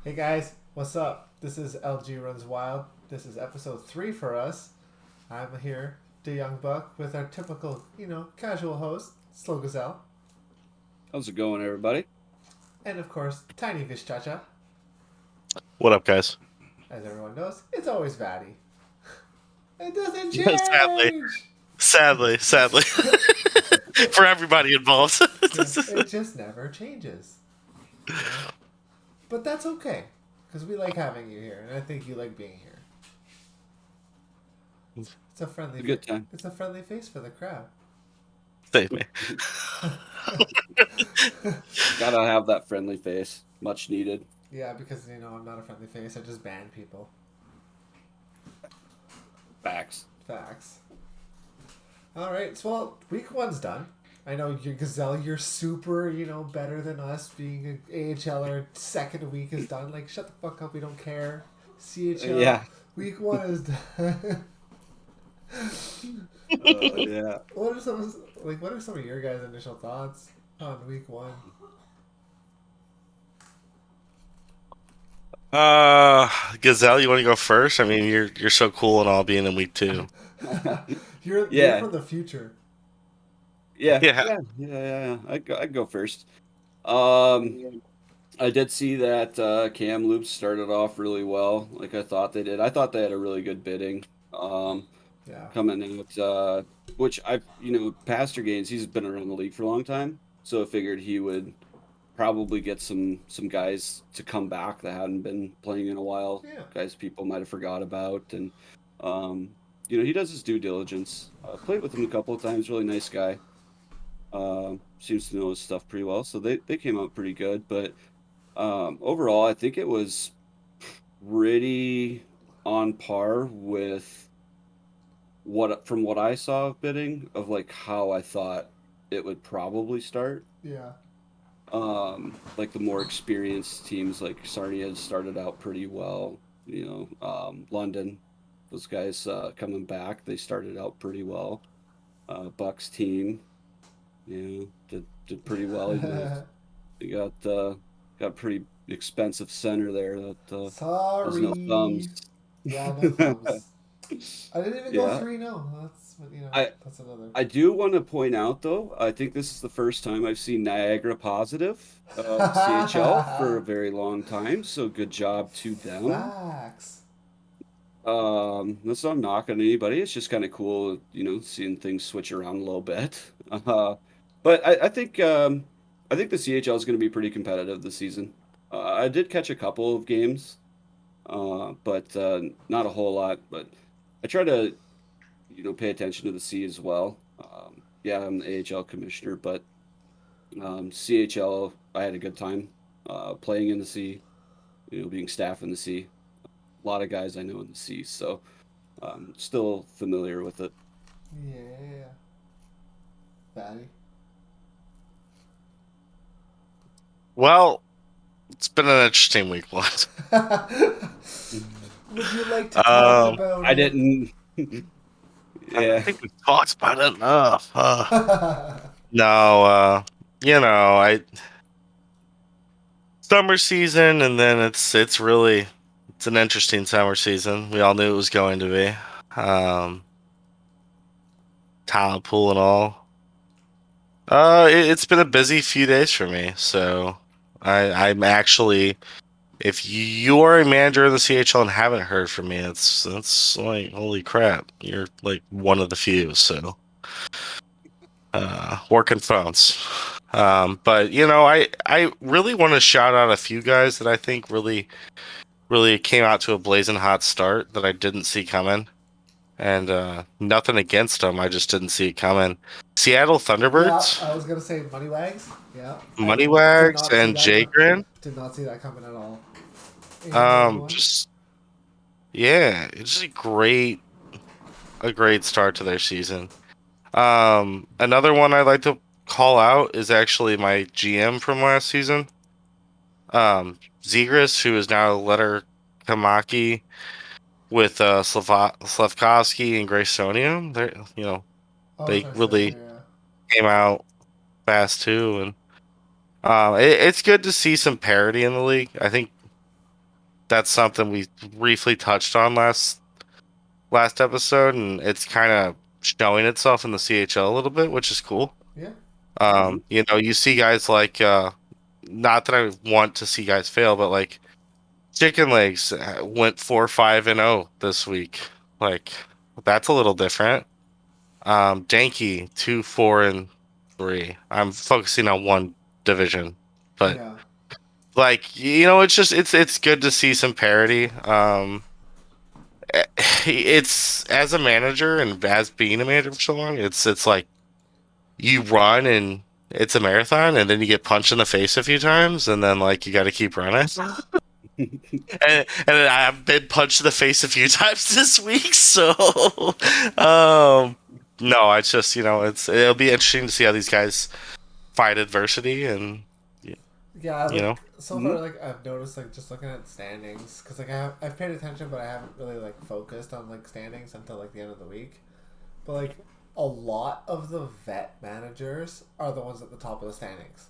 Hey guys, what's up? This is LG Runs Wild. This is episode 3 for us. I'm here, the Young Buck, with our typical, casual host, Slow Gazelle. How's it going, everybody? And of course, Tiny Vishchacha. What up, guys? As everyone knows, it's always Vatty. It doesn't Sadly, change! sadly, for everybody involved. Yeah, it just never changes. You know? But that's okay, because we like having you here, and I think you like being here. It's a friendly, A good time. it's a friendly face for the crowd. Save me. Gotta have that friendly face. Much needed. Yeah, because I'm not a friendly face. I just ban people. Facts. Facts. All right. So, well, week one's done. I know you Gazelle. You're super, better than us. Being an AHLer, second week is done. Like, shut the fuck up. We don't care. CHL. Yeah. Week one is done. Yeah. What are some of your guys' initial thoughts on week one? Gazelle, you want to go first? I mean, you're so cool and all being in week two. You're Yeah. from the future. Yeah. Yeah. Yeah. I'd go first. Um, I did see that Kamloops started off really well, like I thought they did. I thought they had a really good bidding. Um, Yeah. coming out, which Pastor Gaines, he's been around the league for a long time, so I figured he would probably get some guys to come back that hadn't been playing in a while, Yeah. guys people might have forgot about, and um, he does his due diligence. Played with him a couple of times, really nice guy. Seems to know his stuff pretty well, so they came out pretty good. But overall, I think it was pretty on par with what I saw of bidding of like how I thought it would probably start. Yeah. Like the more experienced teams like Sarnia has started out pretty well. London, those guys coming back, they started out pretty well. Bucks team, did pretty well. They got pretty expensive center there that has no thumbs. Sorry. Yeah, no thumbs. I didn't even go Yeah, 3-0. I That's another. I do want to point out though, I think this is the first time I've seen Niagara positive CHL for a very long time. So good job to them. Facts. That's not knocking anybody. It's just kind of cool, seeing things switch around a little bit. But I think the CHL is going to be pretty competitive this season. I did catch a couple of games, but not a whole lot. But I try to, pay attention to the C as well. Yeah, I'm the AHL commissioner, but CHL, I had a good time playing in the C, being staff in the C. A lot of guys I know in the C, so still familiar with it. Yeah. Fatty. Well, it's been an interesting week one. Would you like to talk about I it? didn't. I Yeah, think we've talked about it enough. No, I summer season, and then it's an interesting summer season. We all knew it was going to be. Talent pool and all. It's been a busy few days for me, so I'm actually, if you are a manager in the CHL and haven't heard from me, that's like holy crap, you're like one of the few. So, working phones. But I really want to shout out a few guys that I think really came out to a blazing hot start that I didn't see coming. And nothing against them, I just didn't see it coming. Seattle Yeah, Thunderbirds, I was gonna say Moneywags. Yeah, I did Moneywags, not see and that. Jagrin. Did not see that coming at all. And the other one. Just yeah, it's just a great start to their season. Another one I'd like to call out is actually my GM from last season, Zegras, who is now Letter Kamaki with Slavkovsky and Graysonia. Oh, They sorry, really yeah. came out fast too, and it's good to see some parity in the league. I think that's something we briefly touched on last episode, and it's kind of showing itself in the CHL a little bit, which is cool. Yeah. You know, you see guys like not that I want to see guys fail, but like Chicken Legs went 4-5-0 this week. Like that's a little different. Danky 2-4-3. I'm focusing on one division, but Yeah. like you know, it's just it's good to see some parity. It's as a manager and as being a manager for so long, it's like you run and it's a marathon, and then you get punched in the face a few times, and then like you got to keep running. And I've been punched in the face a few times this week, so no, I just you know it'll be interesting to see how these guys fight adversity and Yeah, you know. like so far, like I've noticed, like just looking at standings, because like I've paid attention, but I haven't really like focused on like standings until like the end of the week. But like a lot of the vet managers are the ones at the top of the standings,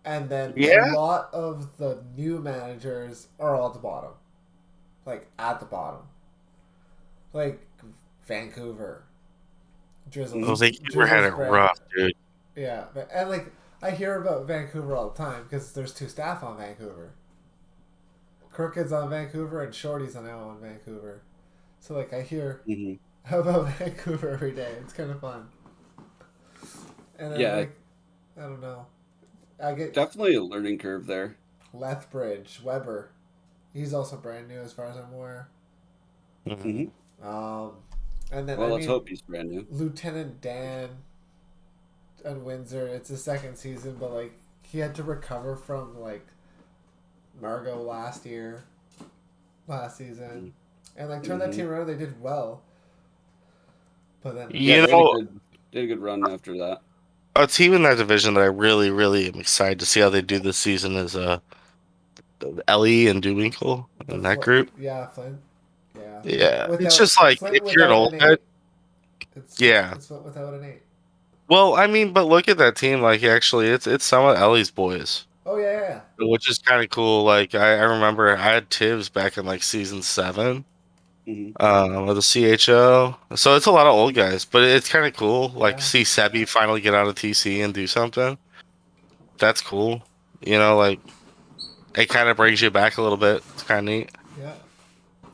and then a Yeah. lot of the new managers are all at the bottom, like at the bottom, like Vancouver, Oh, Drizzles, Vancouver had Drizzles it Brand. rough, dude. Yeah, and like I hear about Vancouver all the time because there's two staff on Vancouver. Crooked's on Vancouver and Shorty's now on Vancouver. So like I hear Hmm. about Vancouver every day. It's kind of fun. And then Yeah, like I don't know. I get definitely a learning curve there. Lethbridge, Weber. He's also brand new as far as I'm aware. Mhm. Hmm. Um, and then Well, I let's mean hope he's brand new. Lieutenant Dan and Windsor. It's his second season, but like he had to recover from like Margot last season, and like turned that Hmm. team around. They did well, but then Yeah, You they had a know, good run after that. a team in that division that I really, really am excited to see how they do this season is Ellie and Dowinkle the in that group. yeah, Flint, yeah, Yeah, it's without just like Flint if you're an without old an head, eight. yeah. It's without an eight. Well, I mean, but look at that team. Like, actually, it's some of Ellie's boys, Oh yeah, yeah, which is kind of cool. Like, I remember I had Tibbs back in like season 7, Hmm. of the CHO. So it's a lot of old guys, but it's kind of cool. Like, yeah, see Sebi finally get out of TC and do something. That's cool. You know, like it kind of brings you back a little bit. It's kind of neat. yeah.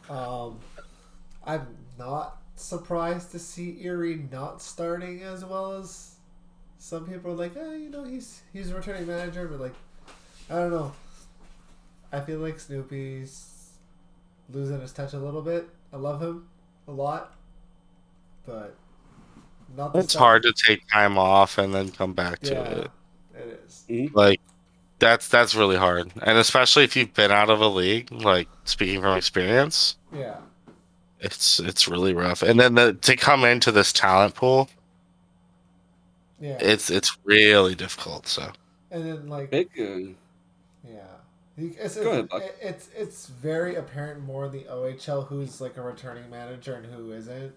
Um, I'm not surprised to see Erie not starting as well as some people are like. You know, he's a returning manager, but like I don't know. I feel like Snoopy's losing his touch a little bit. I love him a lot, but not the It's stuff. hard to take time off and then come back to Yeah, it. it is. Hmm. Like that's really hard, and especially if you've been out of a league. Like speaking from experience, Yeah, it's really rough. And then to come into this talent pool, yeah, it's really difficult. So and then like Big. yeah, Go ahead, Buck. it's very apparent more in the OHL who's like a returning manager and who isn't.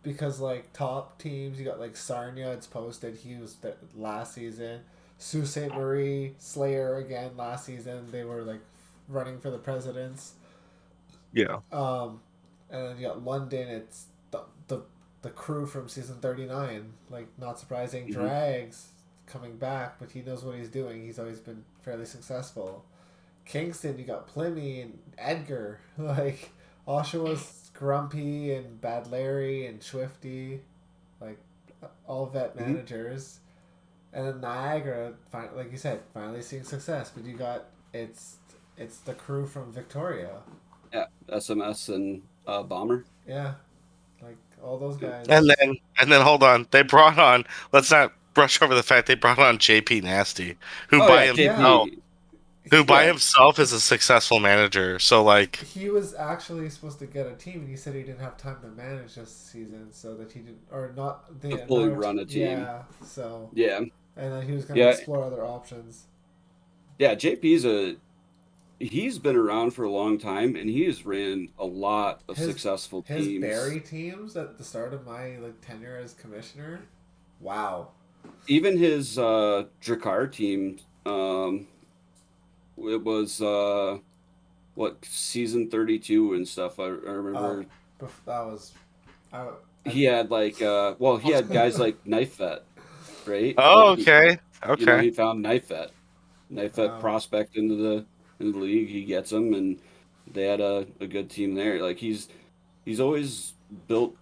Because like top teams, you got like Sarnia. It's posted he was last season. Sault Ste. Marie, Slayer again last season. They were like running for the presidents. yeah. Um, and then you got London. It's the crew from season 39. Like not surprising, Hmm. Drags coming back, but he knows what he's doing. He's always been fairly successful. Kingston, you got Plymmy and Edgar. Like Oshawa's Grumpy and Bad Larry and Swifty, like all vet Hmm. managers. And then Niagara, like you said, finally seeing success. But you got it's the crew from Victoria. Yeah, SMS and Bomber. Yeah, like all those Yeah. guys. And then hold on, they brought on. Let's not brush over the fact they brought on JP Nasty, who Oh by yeah, Yeah, himself JP. who by Yeah. himself is a successful manager. So like, he was actually supposed to get a team, and he said he didn't have time to manage this season, so that he didn't, or not the To fully run a team. Yeah, so Yeah. and then he was gonna Yeah. explore other options. Yeah. He's been around for a long time, and he has ran a lot of His successful his teams. Barry teams at the start of my like tenure as commissioner. Wow. Even his Drakkar team, it was what season 32 and stuff. I remember That was. I, he had like he had guys like Knife Vet, right? Oh, Like okay. Okay. he found Knife Vet wow. prospect into the league. He gets him, and they had a good team there. Like he's always built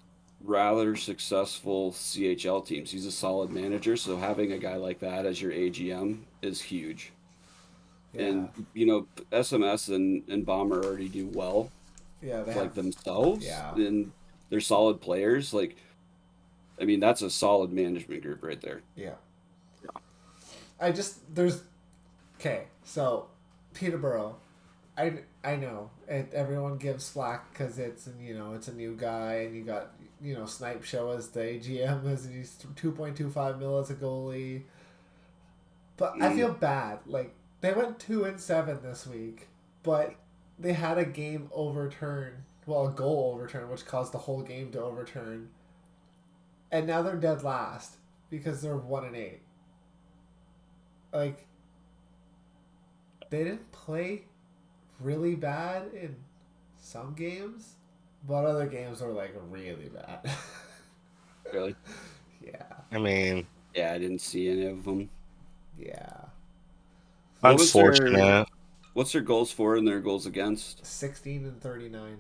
rather successful CHL teams. He's a solid manager, so having a guy like that as your AGM is huge. Yeah. And SMS and Bomber already do well, Yeah. They have. like themselves, Yeah. and they're solid players. Like, I mean, that's a solid management group right there. Yeah. There's okay. So Peterborough, I know everyone gives flack because it's it's a new guy and you got Snipe Show as the AGM as he's 2.25 mil as a goalie, but I Mm, feel bad. Like they went 2-7 this week, but they had a game overturned. Well, a goal overturned, which caused the whole game to overturn, and now they're dead last because they're 1-8. Like they didn't play really bad in some games, but other games were like really bad. really? yeah, I mean, Yeah, I didn't see any of them. yeah. What was their unfortunate. what's their goals for and their goals against? 16-39.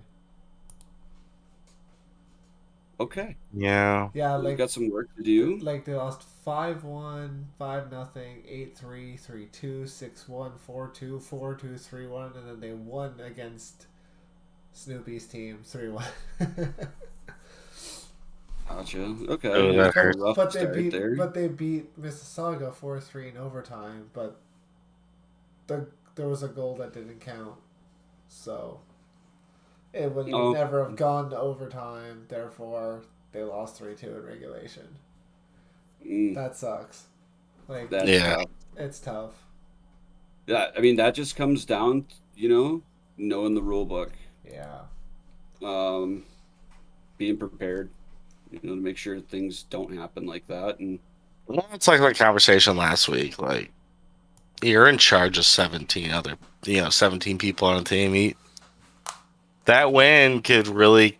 Okay, Yeah. Yeah, we've got some work to do. they lost 5-1, 5-0, 8-3, 3-2, 6-1, 4-2, 4-2, 3-1, and then they won against Snoopy's team 3-1. Gotcha. Okay, Oh, it was that a hurts. rough start there. But they beat Mississauga 4-3 in overtime, but there was a goal that didn't count. So it would Oh, never have gone to overtime, therefore they lost 3-2 in regulation. mm, That sucks. Like that's Yeah. tough. it's tough. Yeah, I mean that just comes down, knowing the rule book, Yeah. um, being prepared, to make sure things don't happen like that. And Well, it's like the conversation last week. Like, you're in charge of 17 people on a team. That win could really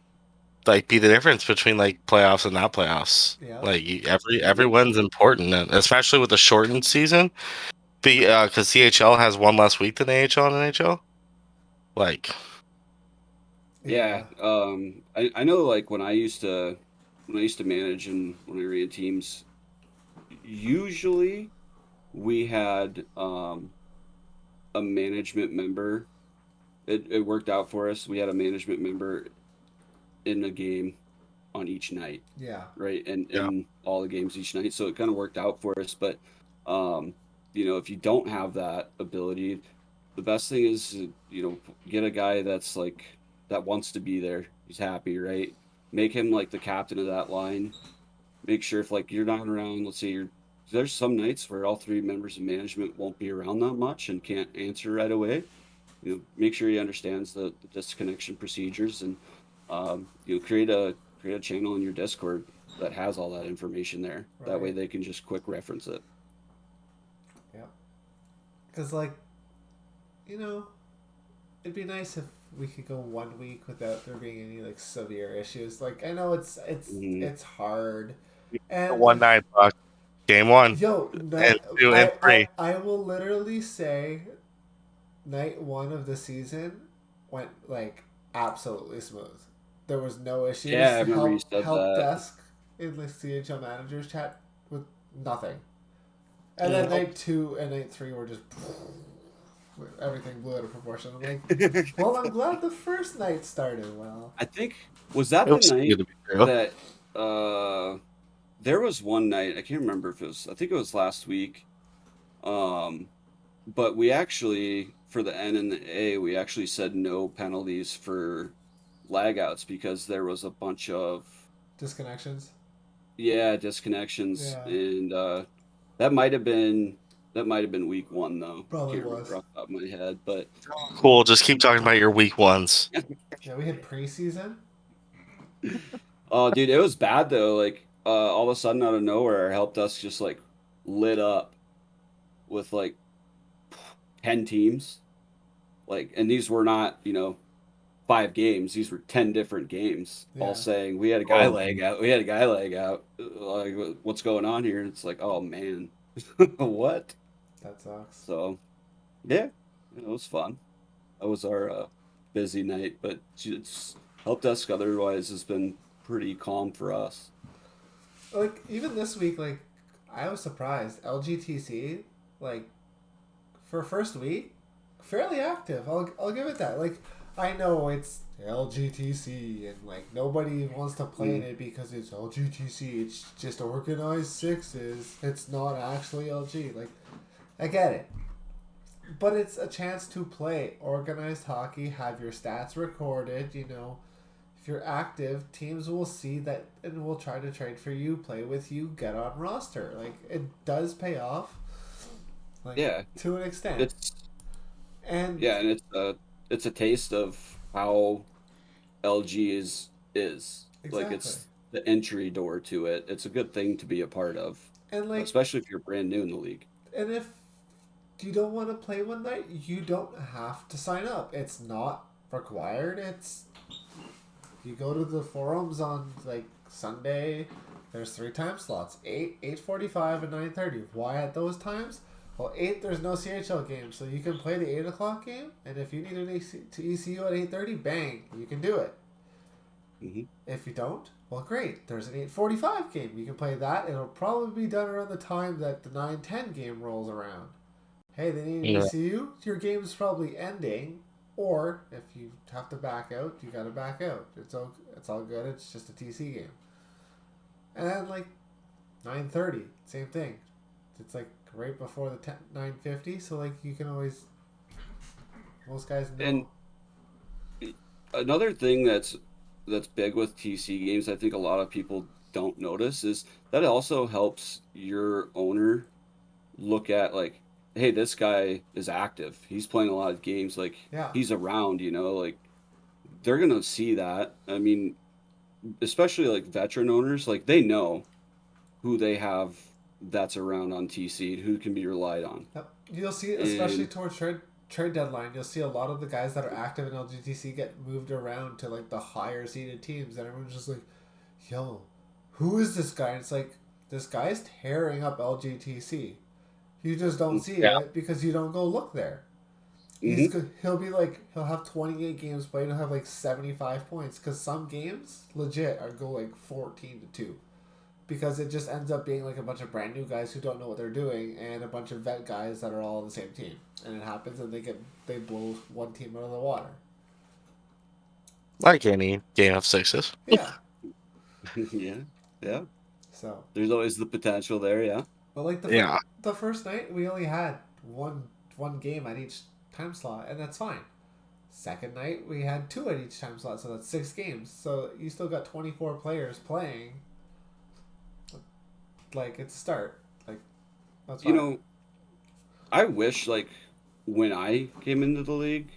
like be the difference between like playoffs and not playoffs. Yeah. Like every win's important, and especially with the shortened season. Because CHL has one less week than AHL and NHL. Like, yeah, Yeah. I know like when I used to manage and when I ran teams, usually we had a management member. It worked out for us. We had a management member in a game on each night, Yeah. right? And yeah, in all the games each night. So it kind of worked out for us. But um, if you don't have that ability, the best thing is get a guy that's like that wants to be there. He's happy, right? Make him like the captain of that line. Make sure if like you're not around, let's say there's some nights where all three members of management won't be around that much and can't answer right away. Make sure he understands the disconnection procedures and create a channel in your Discord that has all that information there. That way Right. they can just quick reference it. Yeah. Because like, it'd be nice if we could go 1 week without there being any like severe issues. Like I know Mhm. it's hard, the and 1-9 buck game one yo, and two and three. I will literally say, night one of the season went like absolutely smooth. There was no issues. Yeah, I remember you said Help that. desk in the CHL managers chat with nothing, and then Mhm. night two and night three were just everything blew out of proportion. I'm like, well, I'm glad the first night started well. I think was that It the was too night good to be true. that there was one night, I can't remember if it was, I think it was last week. Um but we actually for the N and the A, we actually said no penalties for lag outs because there was a bunch of Disconnections. yeah, disconnections, Yeah, and that might have been week one though. probably Can't remember was. off the top of my head, but Cool. Just keep talking about your week ones. Yeah, we had preseason. oh, dude, it was bad though. Like all of a sudden out of nowhere, our help desk just like lit up with like 10 teams, Like, and these were not, 5 games. These were 10 different games, all Yeah, saying we had a guy leg out. We had a guy leg out. Like, what's going on here? And it's like, oh man, what? that sucks. So yeah, it was fun. That was our busy night, but it's helped us. Otherwise, it's been pretty calm for us. Like even this week, like I was surprised. LGTC, like for first week, fairly active. I'll give it that. Like I know it's LGTC and like nobody wants to play in it because it's LGTC. It's just organized sixes. It's not actually LG. Like I get it. But it's a chance to play organized hockey, have your stats recorded, if you're active, teams will see that and will try to trade for you, play with you, get on roster. Like it does pay off, like Yeah, to an extent. it's And yeah, and it's a taste of how LG is like exactly. it's the entry door to it. It's a good thing to be a part of, And like especially if you're brand new in the league. and if you don't want to play one night, you don't have to sign up. It's not required. It's you go to the forums on like Sunday. There's 3 time slots: 8, 8:45, and 9:30. Why at those times? Well, 8 there's no CHL game, so you can play the 8 o'clock game. And if you need an to ECU at 8:30, bang, you can do it. Hmm. If you don't, well, great. There's an 8:45 game. You can play that. It'll probably be done around the time that the 9:10 game rolls around. Hey, they need an Yeah. ECU. Your game's probably ending. Or if you have to back out, you gotta back out. It's all good. It's just a TC game. And then like 9:30, same thing. It's like right before the 9:50, so like you can always most guys And know. another thing that's big with TC games, I think a lot of people don't notice is that it also helps your owner look at like, hey, this guy is active. He's playing a lot of games. Like Yeah, he's around. Like they're gonna see that. I mean, especially like veteran owners, like they know who they have that's around on TC, who can be relied on. yep. You'll see, especially And towards trade deadline, you'll see a lot of the guys that are active in LGTC get moved around to like the higher seeded teams, and everyone's just like, "Yo, who is this guy?" And it's like this guy's tearing up LGTC. You just don't see Yeah. it because you don't go look there. hmm He'll be like he'll have 28 games played. He'll have like 75 points because some games legit are go like 14-2 because it just ends up being like a bunch of brand new guys who don't know what they're doing and a bunch of vet guys that are all on the same team, and it happens and they blow one team out of the water. Like any game of sixes. Yeah. yeah, yeah. So, There's always the potential there. Yeah. but like Yeah. the first night we only had one game at each time slot, and that's fine. Second night we had 2 at each time slot, so that's 6 games. So you still got 24 players playing. Like it's a start. Like that's You fine. know, I wish like when I came into the league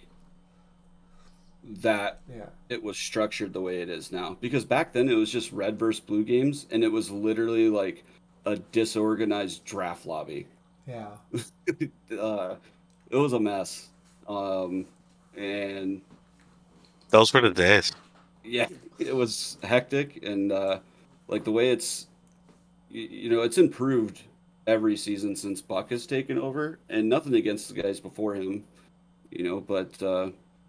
that Yeah. it was structured the way it is now. Because back then it was just red versus blue games, and it was literally like a disorganized draft lobby. Yeah. uh, it was a mess. And Those were the days. yeah, it was hectic, and like the way it's improved every season since Buck has taken over, and nothing against the guys before him, but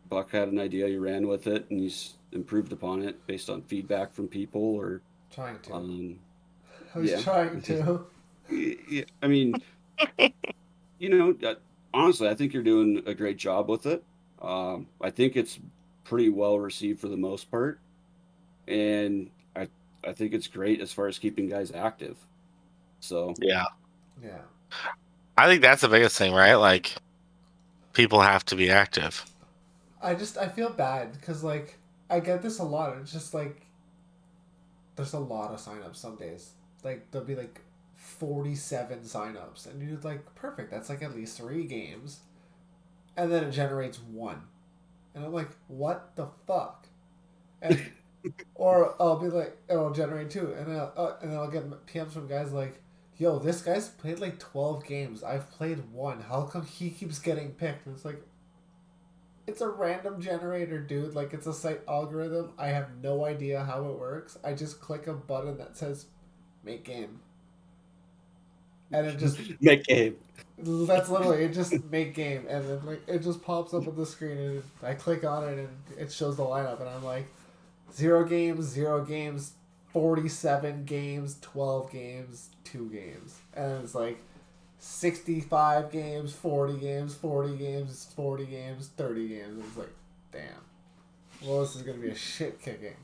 Buck had an idea, he ran with it, and he's improved upon it based on feedback from people or Trying to. um, I was yeah. trying to. Yeah, I mean, you know, uh, honestly, I think you're doing a great job with it. I think it's pretty well received for the most part, and I think it's great as far as keeping guys active. So, Yeah. Yeah. I think that's the biggest thing, right? Like people have to be active. I feel bad because like I get this a lot. It's just like there's a lot of signups some days. Like there'll be like 47 signups, and you're like, perfect. That's like at least 3 games, and then it generates one, and I'm like, what the fuck? And or I'll be like, it'll generate 2, and I'll get PMs from guys like, yo, this guy's played like 12 games. I've played one. How come he keeps getting picked? And it's like, It's a random generator, dude. Like, it's a site algorithm. I have no idea how it works. I just click a button that says make game. And it just Make game. that's literally it. Just make game, and then like it just pops up on the screen, and I click on it, and it shows the lineup, and I'm like, 0 games, 47 games, 12 games, 2 games, and it's like 65 games, 40 games, 40 games, 40 games, 30 games. It's like, damn. Well, this is gonna be a shit kicking.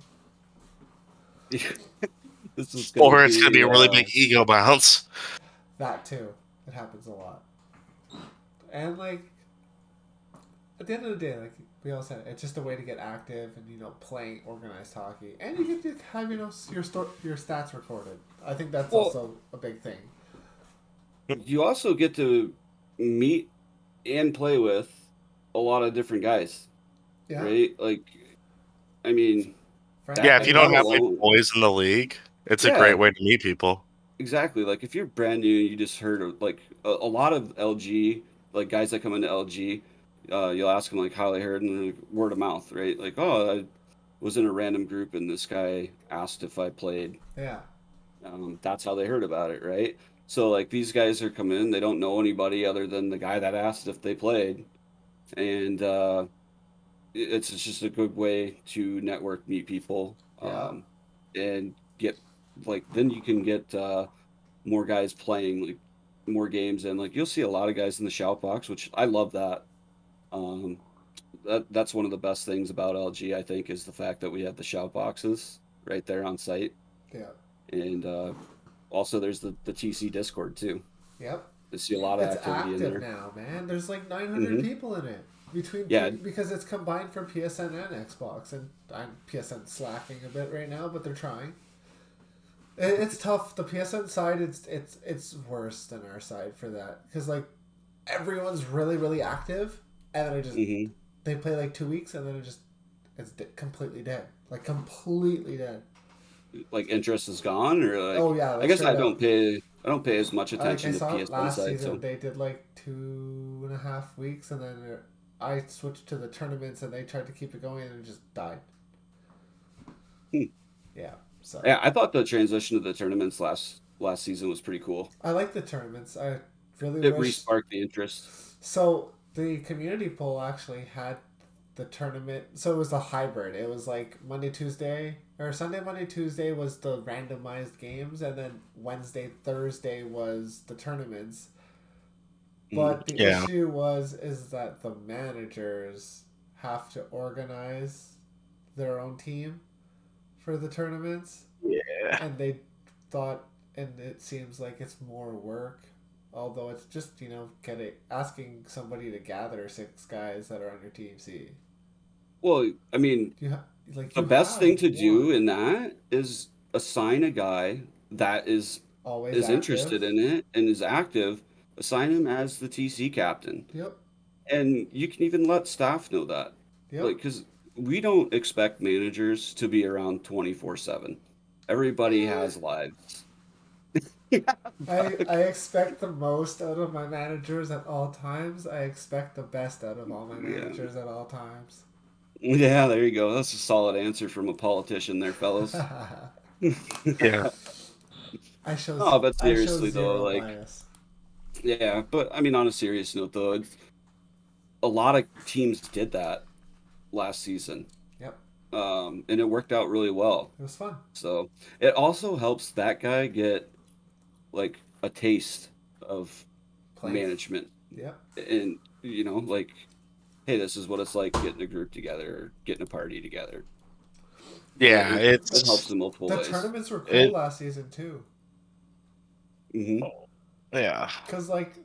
This is Or it's gonna be a really big ego bounce. That too. It happens a lot. And like at the end of the day, like we all said, it's just a way to get active and playing organized hockey, and you get to have your stats recorded. I think that's also a big thing. You also get to meet and play with a lot of different guys, Yeah. right? Like, I mean, yeah, if you don't have alone- any boys in the league, it's a great way to meet people. Exactly. Like if you're brand new, you just heard of like a lot of LG, like guys that come into LG, you'll ask them like how they heard, and they're like, word of mouth, right? Like, oh, I was in a random group and this guy asked if I played. Yeah. That's how they heard about it, right? So like these guys are coming in, they don't know anybody other than the guy that asked if they played, and it's just a good way to network, meet people, and get like then you can get more guys playing like more games, and like you'll see a lot of guys in the shout box, which I love that. That's one of the best things about LG, I think, is the fact that we have the shout boxes right there on site. Yeah. And also there's the TC Discord too. Yep. I see a lot of It's activity in there. now, man. There's like 900 people in it. Because it's combined for PSN and Xbox, and I'm PSN slacking a bit right now, but they're trying. It's tough. The PSN side, it's worse than our side for that, because like everyone's really active, and then it just they play like 2 weeks, and then it's completely dead, like completely dead. Like interest is gone, or like oh yeah. I guess I don't pay as much attention to PSN last side. Season, So they did like 2.5 weeks, and then I switched to the tournaments, and they tried to keep it going, and it just died. Yeah. So yeah, I thought the transition to the tournaments last season was pretty cool. I like the tournaments. I really it re-sparked the interest. So the community poll actually had the tournament. So it was a hybrid. It was like Monday, Tuesday, or Sunday, Monday, Tuesday was the randomized games, and then Wednesday, Thursday was the tournaments. But the issue is that the managers have to organize their own team for the tournaments. Yeah. And they thought, and it seems like it's more work, although it's just, asking somebody to gather 6 guys that are on your team C. Well, I mean, the best thing to do in that is assign a guy that is interested in it and is active. Assign him as the TC captain. Yep. And you can even let staff know that. Yep. Like, because we don't expect managers to be around 24/7. Everybody has lives. I expect the most out of my managers at all times. I expect the best out of all my managers at all times. Yeah, there you go. That's a solid answer from a politician there, fellas. Yeah. But seriously though, like bias. Yeah, but I mean, on a serious note, though, a lot of teams did that last season. Yep. And it worked out really well. It was fun. So it also helps that guy get like a taste of management. Yep. And like, hey, this is what it's like getting a group together, or getting a party together. Yeah, it helps in multiple ways. The tournaments were cool last season too. Yeah. Because, like,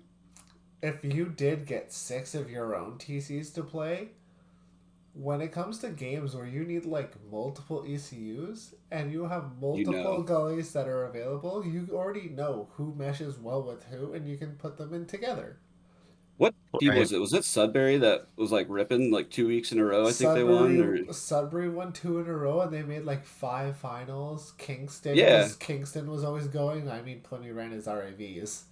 if you did get 6 of your own TCs to play, when it comes to games where you need, like, multiple ECUs and you have multiple gullies that are available, you already know who meshes well with who, and you can put them in together. What team was it? Was it Sudbury that was, like, ripping, like, 2 weeks in a row? I think they won? Or... Sudbury won 2 in a row, and they made, like, 5 finals. Kingston was always going. I mean, Pliny ran his RAVs.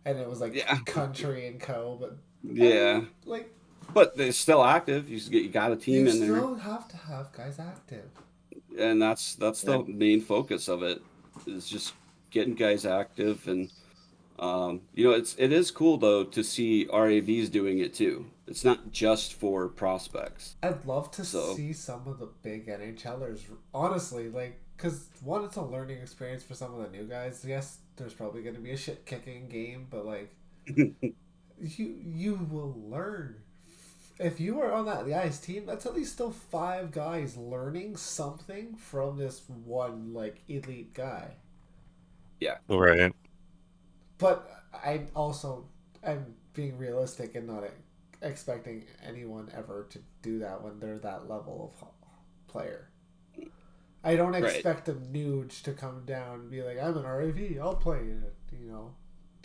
And it was like Country and Co. But yeah, like but they're still active. You got a team You in there, still have to have guys active. and that's Yeah. the main focus of it, is just getting guys active. And it is cool though to see RAVs doing it too. It's not just for prospects. I'd love to So see some of the big NHLers. Honestly, like, because one, it's a learning experience for some of the new guys. Yes, there's probably going to be a shit kicking game, but like, you will learn. If you are on that ice team, that's at least still 5 guys learning something from this one like elite guy. yeah, Right. But I'm being realistic and not expecting anyone ever to do that when they're that level of player. I don't right. expect a Nuge to come down and be like, I'm an RAV, I'll play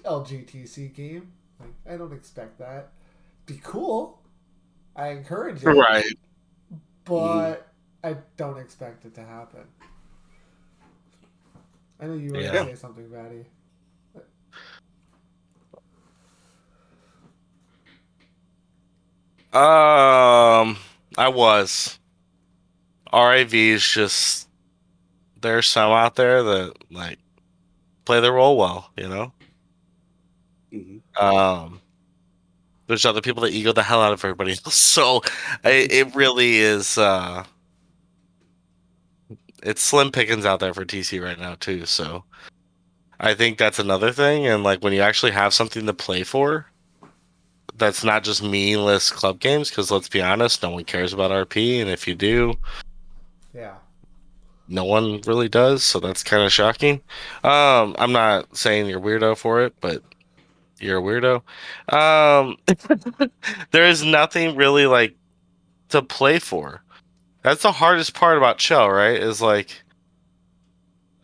LGTC game. Like, I don't expect that. Be cool. I encourage it, Right. but I don't expect it to happen. I know you were Yeah. going to say something, Batty. I was. RAVs just there's some out there that like play their role well, you know. Hmm. There's other people that ego the hell out of everybody else. So it really is. It's slim pickings out there for TC right now too. So I think that's another thing. And like when you actually have something to play for, that's not just meaningless club games. Because let's be honest, no one cares about RP, and if you do, Yeah. no one really does. So that's kind of shocking. I'm not saying you're weirdo for it, but you're a weirdo. Um, there is nothing really like to play for. That's the hardest part about Chell, right? Is like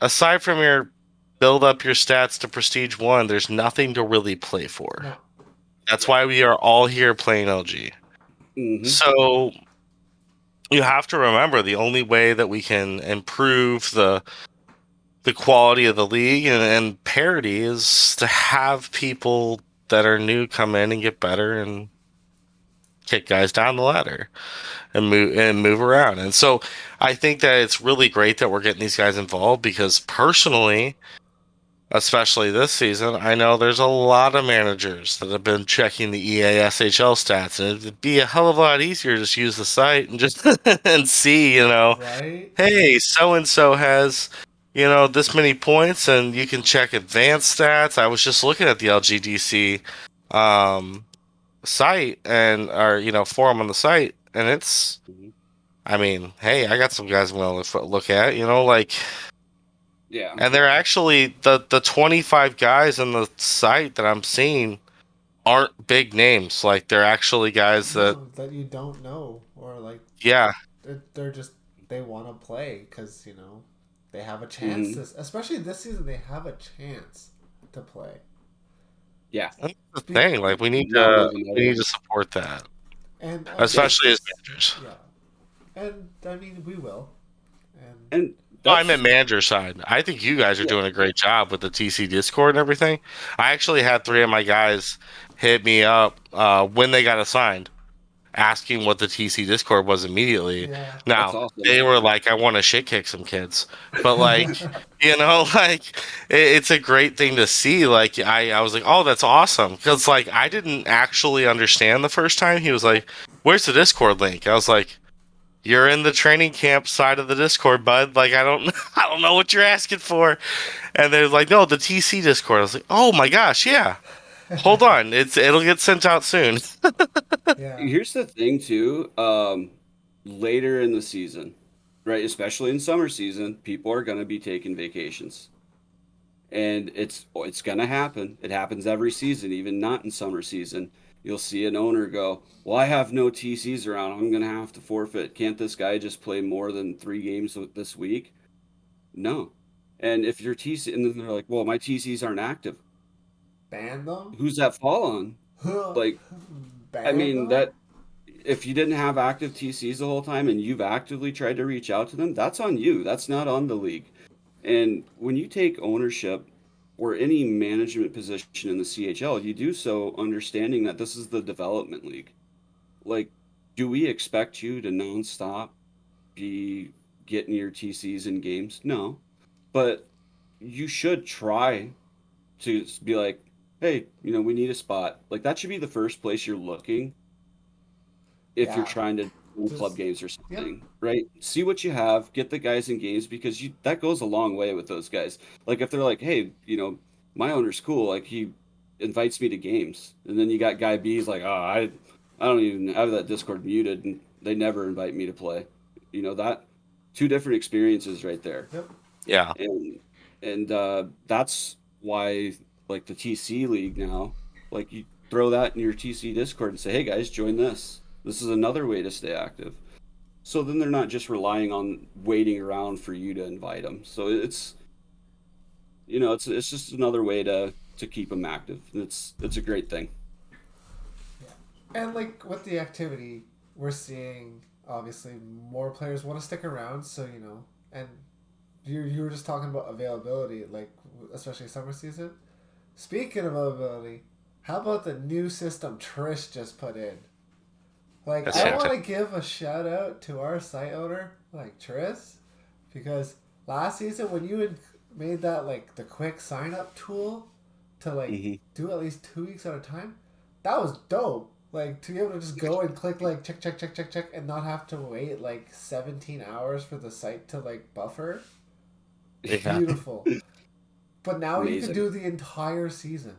aside from your build up your stats to prestige 1, there's nothing to really play for. No. That's Yeah. why we are all here playing LG. Hmm. So you have to remember the only way that we can improve the quality of the league and parity is to have people that are new come in and get better and kick guys down the ladder and move around. And so I think that it's really great that we're getting these guys involved because personally, especially this season, I know there's a lot of managers that have been checking the EA SHL stats, and it'd be a hell of a lot easier to just use the site and just and see, Right? hey, so and so has, this many points, and you can check advanced stats. I was just looking at the LGDC um, site and or forum on the site, and it's, Hmm. I mean, hey, I got some guys I'm gonna look at, like. Yeah. And they're actually the 25 guys on the site that I'm seeing aren't big names. Like they're actually guys that, No, that you don't know. Or, like, yeah, they're just, they want to play because, they have a chance. Hmm. Especially this season, they have a chance to play. Yeah. that's the Be, thing. Like One way or we need another. to support that, and Yeah. especially as managers. yeah. And, I mean, we will. And, And No, I meant that's manager side. I think you guys are yeah. doing a great job with the TC Discord and everything. I actually had 3 of my guys hit me up when they got assigned, asking what the TC Discord was immediately. yeah. That's Now, awesome. they were like, I want to shit kick some kids. But like, like it's a great thing to see. Like I was like, oh, that's awesome. Because like I didn't actually understand the first time. He was like, where's the Discord link? I was like, you're in the training camp side of the Discord, bud. Like I don't I don't know what you're asking for. And they're like, no, the TC Discord. I was like, oh my gosh, yeah. Hold on. It'll get sent out soon. Yeah. Here's the thing too. Later in the season, right? Especially in summer season, people are gonna be taking vacations, and it's gonna happen. It happens every season, even not in summer season. You'll see an owner go, "Well, I have no TCs around. I'm gonna have to forfeit. Can't this guy just play more than 3 games this week?" No. And if your TC, and then they're like, "Well, my TCs aren't active." Ban them? Who's that fall on? Like, I Ban mean, them? that if you didn't have active TCs the whole time and you've actively tried to reach out to them, that's on you. That's not on the league. And when you take ownership or any management position in the CHL, you do so understanding that this is the development league. like, do we expect you to nonstop be getting your TCs in games? No, but you should try to be like, hey, we need a spot. Like that should be the first place you're looking if you're Yeah. trying to win club Just games or yep. something, right? See what you have, get the guys in games because that goes a long way with those guys. Like if they're like, hey, my owner's cool, like he invites me to games, and then you got guy B's like, oh, I don't even have that Discord muted, and they never invite me to play. That two different experiences right there, Yep. Yeah. and that's why like the TC league now, like you throw that in your TC Discord and say, hey guys, join this. This is another way to stay active. So then they're not just relying on waiting around for you to invite them. So it's just another way to keep them active. It's a great thing. Yeah. And like with the activity, we're seeing obviously more players want to stick around. So and you were just talking about availability, like especially summer season. Speaking of availability, how about the new system Trish just put in? Like, That's I want fantastic. to give a shout out to our site owner, like Tris, because last season when you had made that like the quick sign up tool to like Hmm. do at least 2 weeks at a time, that was dope. Like to be able to just go and click like check check check check check and not have to wait like 17 hours for the site to like buffer. Yeah. Beautiful. But now you can Amazing. do the entire season.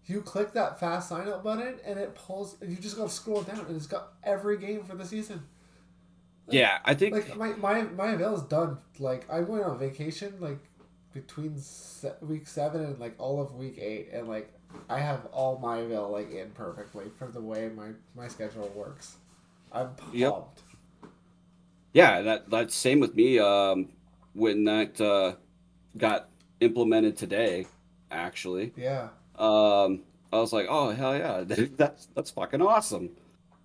You click that fast sign up button and it pulls. And you just gotta scroll down and it's got every game for the season. Like, Yeah, I like think. my avail is done. Like I went on vacation like between week 7 and like all of week 8, and like I have all my avail like in perfectly for the way my schedule works. I'm Yep. pumped. Yeah, that's same with me. When that got implemented today, actually, Yeah. I was like, oh hell yeah, that's fucking awesome.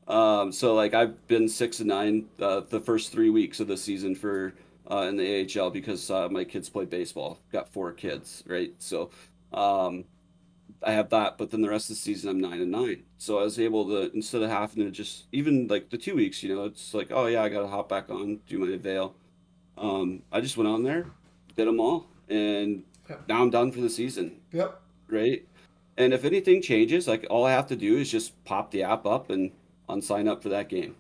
So like I've been 6-9 the first 3 weeks of the season for in the AHL because my kids play baseball. Got 4 kids, right? So um, I have that, but then the rest of the season I'm 9-9. So I was able to, instead of having to just even like the 2 weeks, it's like, oh yeah, I gotta hop back on, do my avail. I just went on there, did them all, and Yep. now I'm done for the season, Yep. right? And if anything changes, like all I have to do is just pop the app up and unsign up for that game.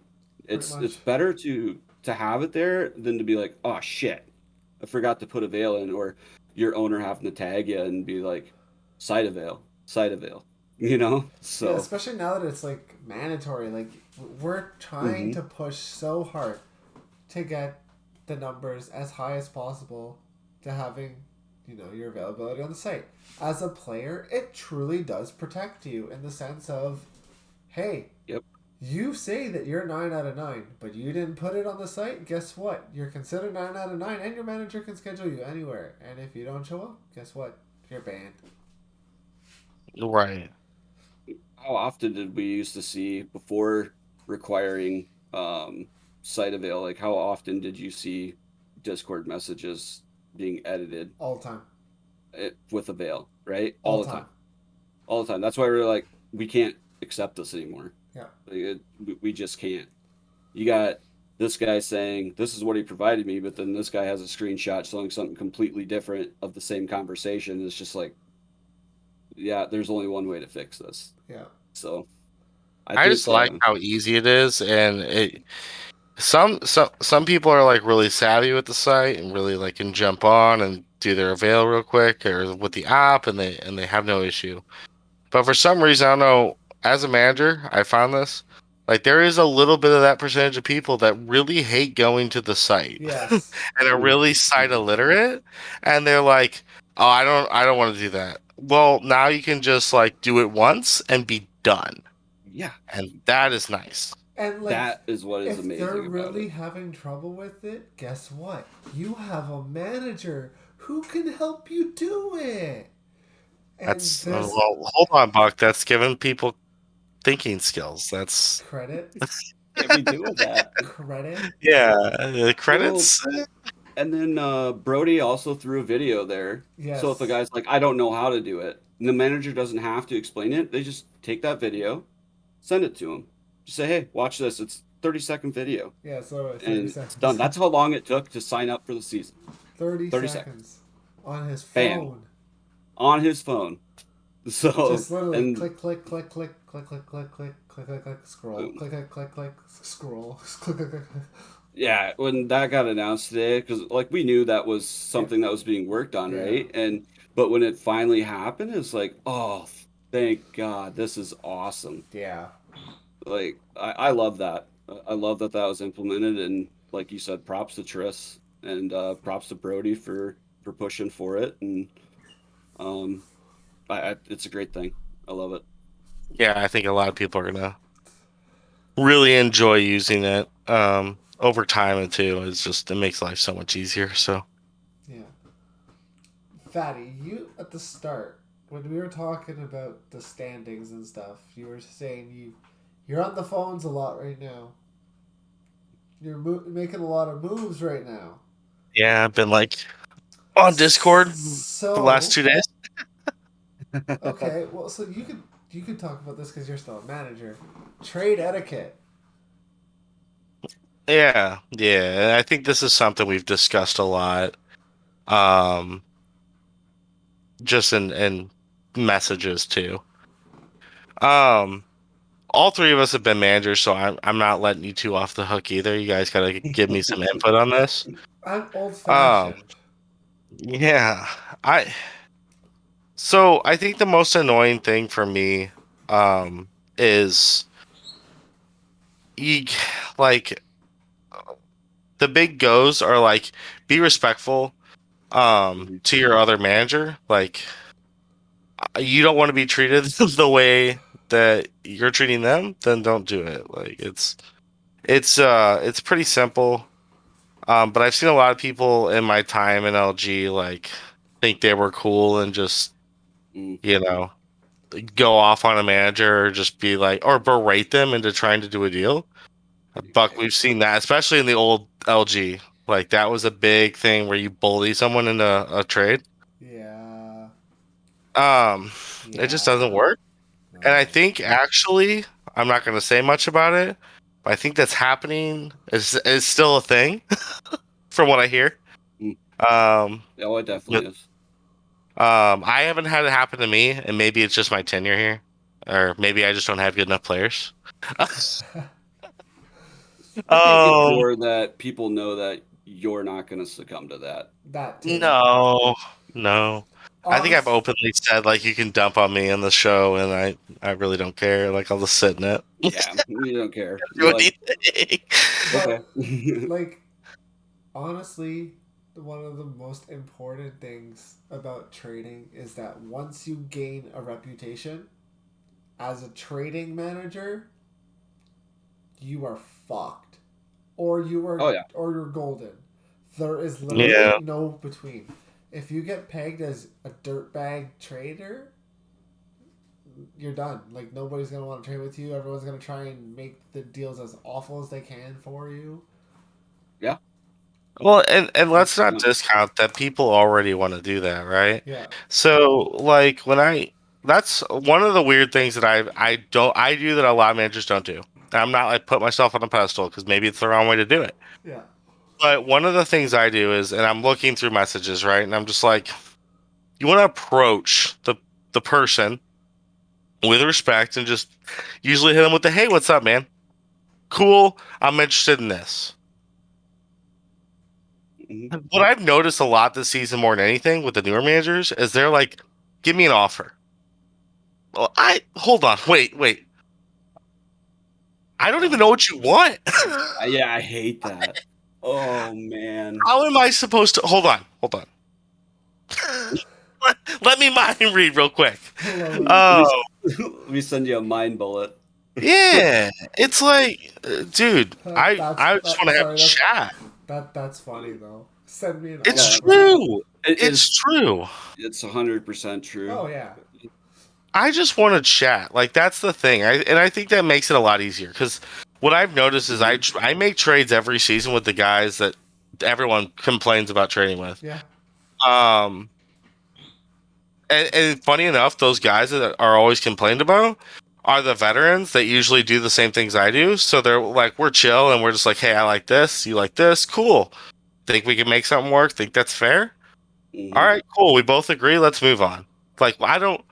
Pretty It's much. better to have it there than to be like, oh shit, I forgot to put avail in, or your owner having to tag you and be like, side avail, Yeah, So, especially now that it's like mandatory. Like we're trying hmm to push so hard to get the numbers as high as possible to having your availability on the site. As a player, it truly does protect you in the sense of, hey, yep, you say that you're 9 out of 9, but you didn't put it on the site. Guess what? You're considered 9 out of 9, and your manager can schedule you anywhere. And if you don't show up, guess what? You're banned. Right. how often did we used to see before requiring site avail? Like, how often did you see Discord messages being edited All the time. with avail, right? All All the the time. time, all the time. That's why we're like, we can't accept this anymore. Yeah. Like, we just can't. You got this guy saying this is what he provided me, but then this guy has a screenshot showing something completely different of the same conversation. It's just like, yeah, there's only one way to fix this. Yeah. So I I just think, like how easy it is, and some people are like really savvy with the site and really like can jump on and do their avail real quick or with the app, and they have no issue. But for some reason, I don't know. As a manager, I found this. Like there is a little bit of that percentage of people that really hate going to the site Yes. and are really site mm-hmm. illiterate, and they're like, "Oh, I don't want to do that." Well, now you can just like do it once and be done, Yeah, and that is nice. And like, that is what is if they're amazing about really it. having trouble with it, guess what? You have a manager who can help you do it. And That's this well, hold on, Buck. That's giving people thinking skills. That's credit, Can't be doing that. credit, yeah, the Well, credits. and then Brody also threw a video there. So if a yes, guy's like, I don't know how to do it, and the manager doesn't have to explain it, they just take that video, send it to him. Just say, hey, watch this. It's 30-second video, Yeah, so 30 and it's seconds. done. That's how long it took to sign up for the season. 30 30 seconds. seconds on his Bam. phone. On his phone. So Just literally and click, click, click, click, click, click, click, click, click, click, click, scroll, boom. click, click, click, click, scroll, click, click, click. Yeah, when that got announced today, because like we knew that was something that was being worked on, Yeah. right? And but when it finally happened, it's like, oh, thank God, this is awesome. Yeah. Like I love that. I love that that was implemented, and like you said, props to Triss and props to Brody for pushing for it, and um, it's a great thing. I love it. Yeah, I think a lot of people are gonna really enjoy using it. Over time and too, it makes life so much easier. So Yeah. Fatty, you at the start, when we were talking about the standings and stuff, you were saying you're on the phones a lot right now. You're making a lot of moves right now. yeah, I've been like on Discord the last So 2 days. okay, well, so you could talk about this because you're still a manager. Trade etiquette. Yeah, yeah. And I think this is something we've discussed a lot. Um, just in messages too. Um, all three of us have been managers, so I'm not letting you two off the hook either. You guys gotta give me some input on this. I'm old Um, fashioned. yeah, I so I think the most annoying thing for me, is you like the big goes are like be respectful Mhm. to your other manager. Like you don't want to be treated the way that you're treating them, then don't do it. Like it's pretty simple. But I've seen a lot of people in my time in LG like think they were cool and just, Mm. you know, go off on a manager or just be like or berate them into trying to do a deal. Buck, we've seen that, especially in the old LG. Like that was a big thing where you bully someone into a trade. Yeah. Um, it just doesn't Yeah. work. And I No. think actually, I'm not going to say much about it, but I think that's happening is still a thing from what I hear. Mm. Um, Oh, it but, definitely is. I haven't had it happen to me, and maybe it's just my tenure here, or maybe I just don't have good enough players. I think it's um, more that people know that you're not going to succumb to that. That too. no, no. I think I've Honest. openly said like you can dump on me in the show, and I really don't care. Like I'll just sit in it. Yeah, you don't care. Do You're like, anything. okay. But like honestly, one of the most important things about trading is that once you gain a reputation as a trading manager, you are fucked. Oh yeah. Or you're golden. There is literally Yeah. no between. If you get pegged as a dirtbag trader, you're done. Like nobody's gonna want to trade with you. Everyone's gonna try and make the deals as awful as they can for you. Yeah. Well, and let's not 100%. discount that people already want to do that, right? Yeah. So, like that's one of the weird things that I do that a lot of managers don't do. And I'm not like put myself on a pedestal because maybe it's the wrong way to do it. Yeah. But one of the things I do is, and I'm looking through messages, right? And I'm just like, you want to approach the person with respect and just usually hit them with the, "Hey, what's up, man? Cool. I'm interested in this." Mhm. What I've noticed a lot this season more than anything with the newer managers is they're like, "Give me an offer." Well, I hold on, wait. I don't even know what you want. Yeah, I hate that. Oh man. How am I supposed to hold on? Let me mind read real quick. I love it. Let me Oh, let me send you a mind bullet. yeah. It's like, dude, That's I just want to have a sorry. chat. That's funny though. Send me an It's Yeah, offer. true. It's it's true. 100% true. Oh yeah. I just want to chat. Like that's the thing. I think that makes it a lot easier because what I've noticed is Mhm. I make trades every season with the guys that everyone complains about trading with. Yeah. Um, and funny enough, those guys that are always complained about are the veterans that usually do the same things I do. So they're like, we're chill and we're just like, hey, I like this, you like this, cool. Think we can make something work? Think that's fair? All Hmm. right, cool. We both agree. Let's move on. Like I don't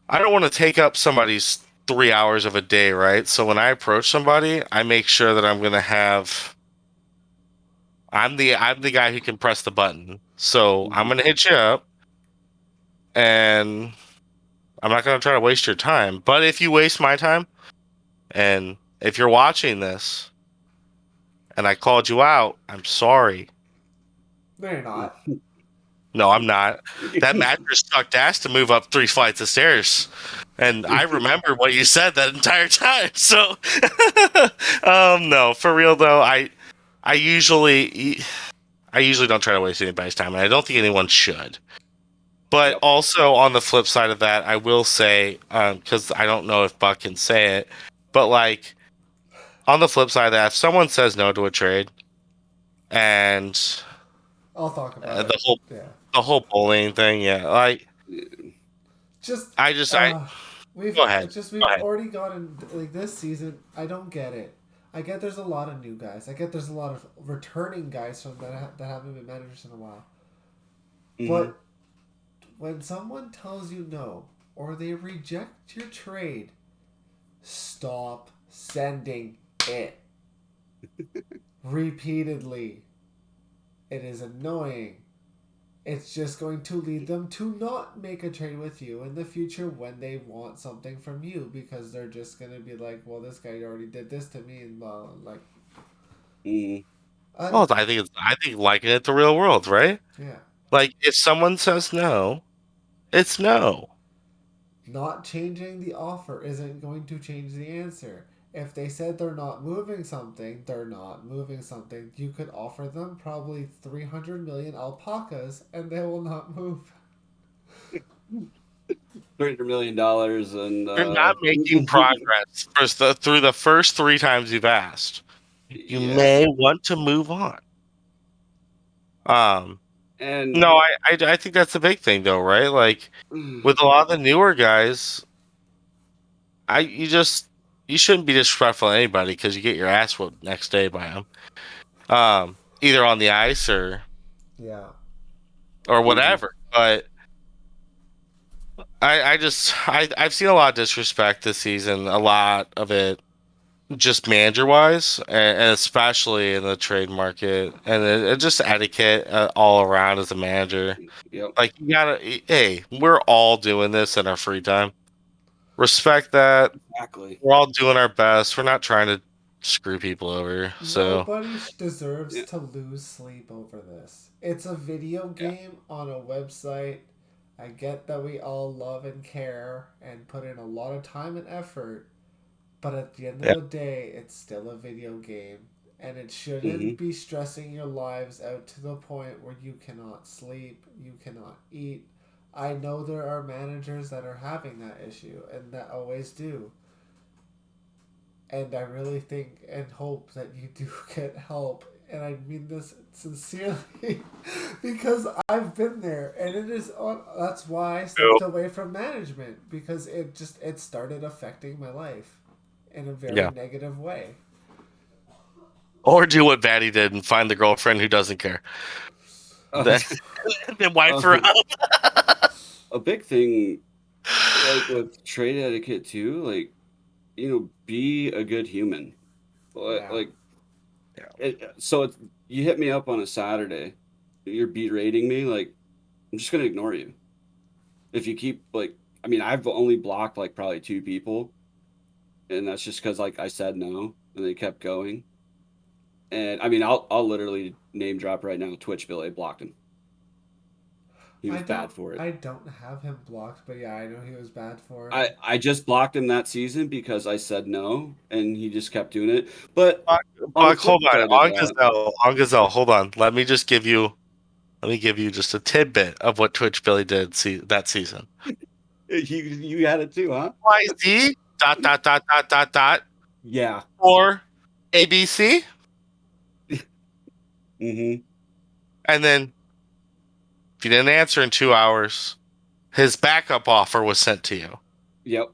want to take up somebody's 3 hours of a day, right? So when I approach somebody, I make sure that I'm gonna have I'm the guy who can press the button. So I'm gonna hit you up and I'm not gonna try to waste your time. But if you waste my time and if you're watching this and I called you out, I'm sorry. No, you're not. No, I'm not. That mattress sucked ass to move up 3 flights of stairs. And I remember what you said that entire time. So, no, for real though, I usually, I usually don't try to waste anybody's time, and I don't think anyone should. But Yep. also on the flip side of that, I will say, because I don't know if Buck can say it, but like on the flip side of that, if someone says no to a trade, and I'll talk about the it. whole Yeah. the whole bullying thing, yeah, like Just I we've go ahead, we've go ahead. already gotten like this season. I don't get it. I get there's a lot of new guys. I get there's a lot of returning guys from that haven't been managers in a while. Hmm. But when someone tells you no or they reject your trade, stop sending it repeatedly. It is annoying. It's just going to lead them to not make a trade with you in the future when they want something from you because they're just gonna be like, well, this guy already did this to me, and like, Hmm. Well, I think liken it to real world, right? yeah, Like if someone says no, it's no. not changing the offer isn't going to change the answer. If they said they're not moving something, they're not moving something. You could offer them probably 300 million alpacas, and they will not move. $300 million and You're not making progress through the first 3 times you've asked. You yeah. may want to move on. Um, And no, I think that's a big thing though, right? Like with a lot of the newer guys, I you shouldn't be disrespectful to anybody because you get your ass whooped next day by them. Either on the ice Yeah. or Mhm. whatever. But I've seen a lot of disrespect this season. A lot of it just manager wise, and especially in the trade market, and it just etiquette all around as a manager. Yep. Like you gotta, hey, we're all doing this in our free time. Respect that. Exactly. We're all doing our best. We're not trying to screw people over. So Nobody deserves Yeah. to lose sleep over this. It's a video Yeah. game on a website. I get that we all love and care and put in a lot of time and effort, but at the end of yeah, the day, it's still a video game. And it Hmm. shouldn't be stressing your lives out to the point where you cannot sleep, you cannot eat. I know there are managers that are having that issue and that always do. And I really think and hope that you do get help. And I mean this sincerely because I've been there and it is on that's why I stepped away from management because it started affecting my life in a very yeah. negative way. Or do what Batty did and find the girlfriend who doesn't care. Uh, Then then wipe her uh, out. a big thing, like with trade etiquette too, like be a good human. Yeah. Like, so you hit me up on a Saturday, you're berating me, like I'm just gonna ignore you. If you keep like, I mean, I've only blocked like probably two people, and that's just because like I said no, and they kept going. And I mean, I'll literally name drop right now. Twitch Billy blocked him. He was bad for it. I don't have him blocked, but yeah, I know he was bad for it. I just blocked him that season because I said no, and he just kept doing it. But Buck, on the Buck, flip hold on. side of that, On Gazelle, hold on. Let me give you just a tidbit of what Twitch Billy did that season. you had it too, huh? YZ dot dot dot dot dot dot Yeah. or ABC, Mm-hmm. and then if you didn't answer in 2 hours, his backup offer was sent to you. Yep.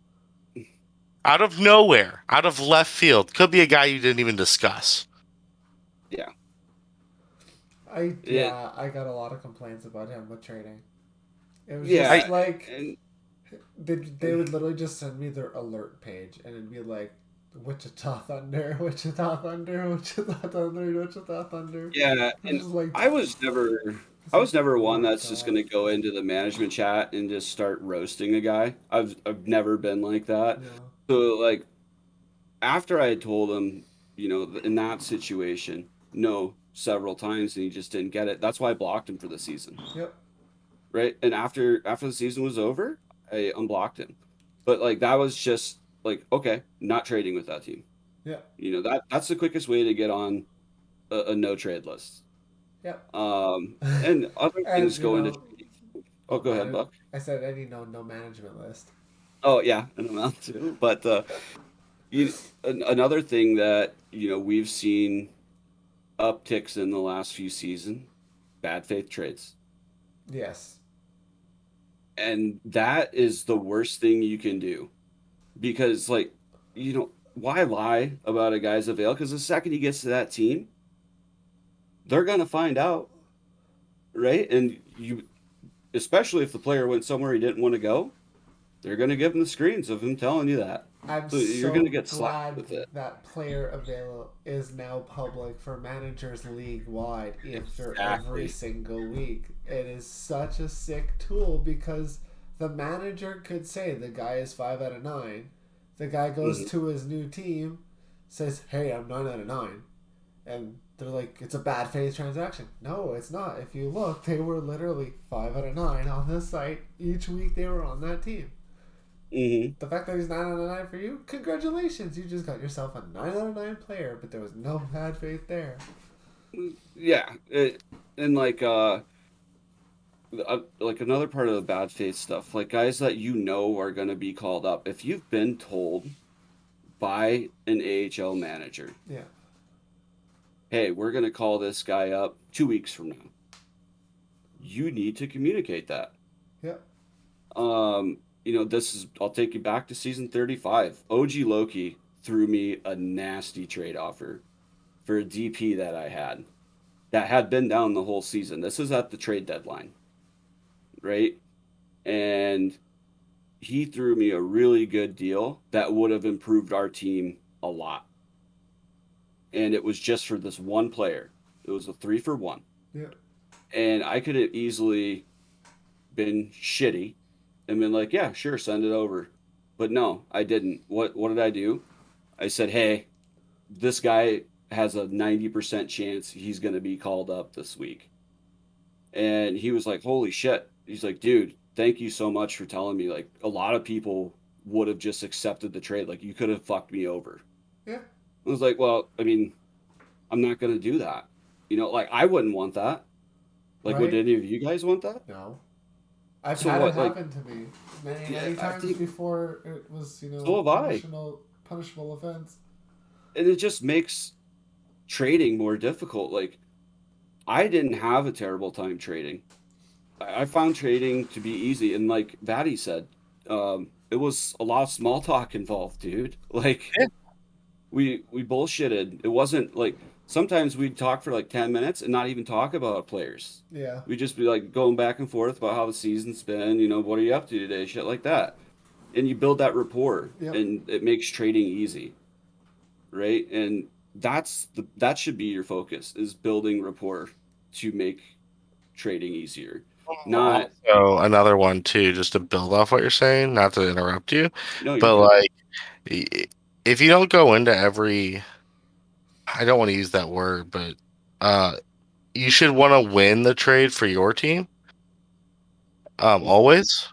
out of nowhere, out of left field. Could be a guy you didn't even discuss. Yeah. Yeah. I got a lot of complaints about him with trading. It was I just Yeah. like And they would literally just send me their alert page, and it'd be like Wichita Thunder, Wichita Thunder, Wichita Thunder, Wichita Thunder. yeah, I'm and just like, I was never it's I like, was never oh one my that's just god, gonna go into the management chat and just start roasting a guy. I've never been like that. no, So like after I had told him, in that situation, no, several times and he just didn't get it. That's why I blocked him for the season. yep, Right? And after the season was over, I unblocked him. But like that was just like, okay, not trading with that team. yep, That's the quickest way to get on a no trade list. yep. And other And things you go into know, trading. Oh, no go ahead, man, Buck. I said any no management list. Oh yeah, and amount too. But another thing that we've seen upticks in the last few seasons, bad faith trades, Yes, and that is the worst thing you can do because like why lie about a guy's avail? Because the second he gets to that team, they're gonna find out, right? And especially if the player went somewhere he didn't want to go, they're gonna give him the screens of him telling you that. I'm So you're gonna so get slapped glad with it. that player avail is now public for managers league wide if they're every Exactly. single week. It is such a sick tool because the manager could say the guy is 5 out of 9. The guy goes Hmm. to his new team, says, "Hey, I'm 9 out of 9," and they're like, "It's a bad faith transaction." No, it's not. If you look, they were literally 5 out of 9 on the site each week. They were on that team. Hmm. The fact that he's 9 out of 9 for you, congratulations! You just got yourself a 9 out of 9 player, but there was no bad faith there. Yeah, and like another part of the bad faith stuff, like guys that are going to be called up. If you've been told by an AHL manager, Yeah, hey, we're going to call this guy up 2 weeks from now, you need to communicate that. yeah, I'll take you back to season 35. OG Loki threw me a nasty trade offer for a DP that had been down the whole season. This is at the trade deadline, right? And he threw me a really good deal that would have improved our team a lot. And it was just for this one player. It was a 3-for-1. yeah. And I could have easily been shitty and been like, yeah, sure, send it over. But no, I didn't. What did I do? I said, hey, this guy has a 90% chance he's going to be called up this week. And he was like, holy shit. He's like, dude, thank you so much for telling me. Like, a lot of people would have just accepted the trade. Like, you could have fucked me over. Yeah. I was like, well, I mean, I'm not going to do that. Like, I wouldn't want that. Like, would Right? any of you guys want that? No. I've So had it what? Like, happen to me many, yeah, many I times think before it was, so have I. punishable offense. And it just makes trading more difficult. Like, I didn't have a terrible time trading. I found trading to be easy. And like Vatty said, it was a lot of small talk involved, dude. Like, Yeah. we bullshitted. It wasn't like sometimes we'd talk for like 10 minutes and not even talk about players. Yeah. We'd just be like going back and forth about how the season's been, what are you up to today, shit like that. And you build that rapport Yep. and it makes trading easy, right? And that should be your focus is building rapport to make trading easier. Not Also, another one too, just to build off what you're saying, not to interrupt you, no, you're but good. like i- if you don't go into every, I don't want to use that word, but uh, you should want to win the trade for your team, Mhm. always.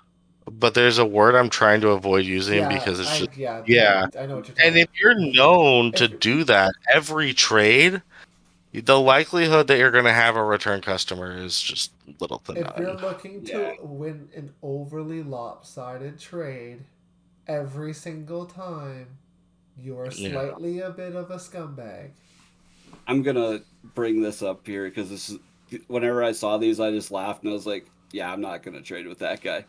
But there's a word I'm trying to avoid using Yeah, because it's just, yeah. I know what you're And talking if about. you're known to If do that every trade, the likelihood that you're going to have a return customer is just little to if you're none. looking Yeah. to win an overly lopsided trade every single time, you are Yeah. slightly a bit of a scumbag. I'm gonna bring this up here because this is whenever I saw these, I just laughed and I was like, yeah, I'm not gonna trade with that guy.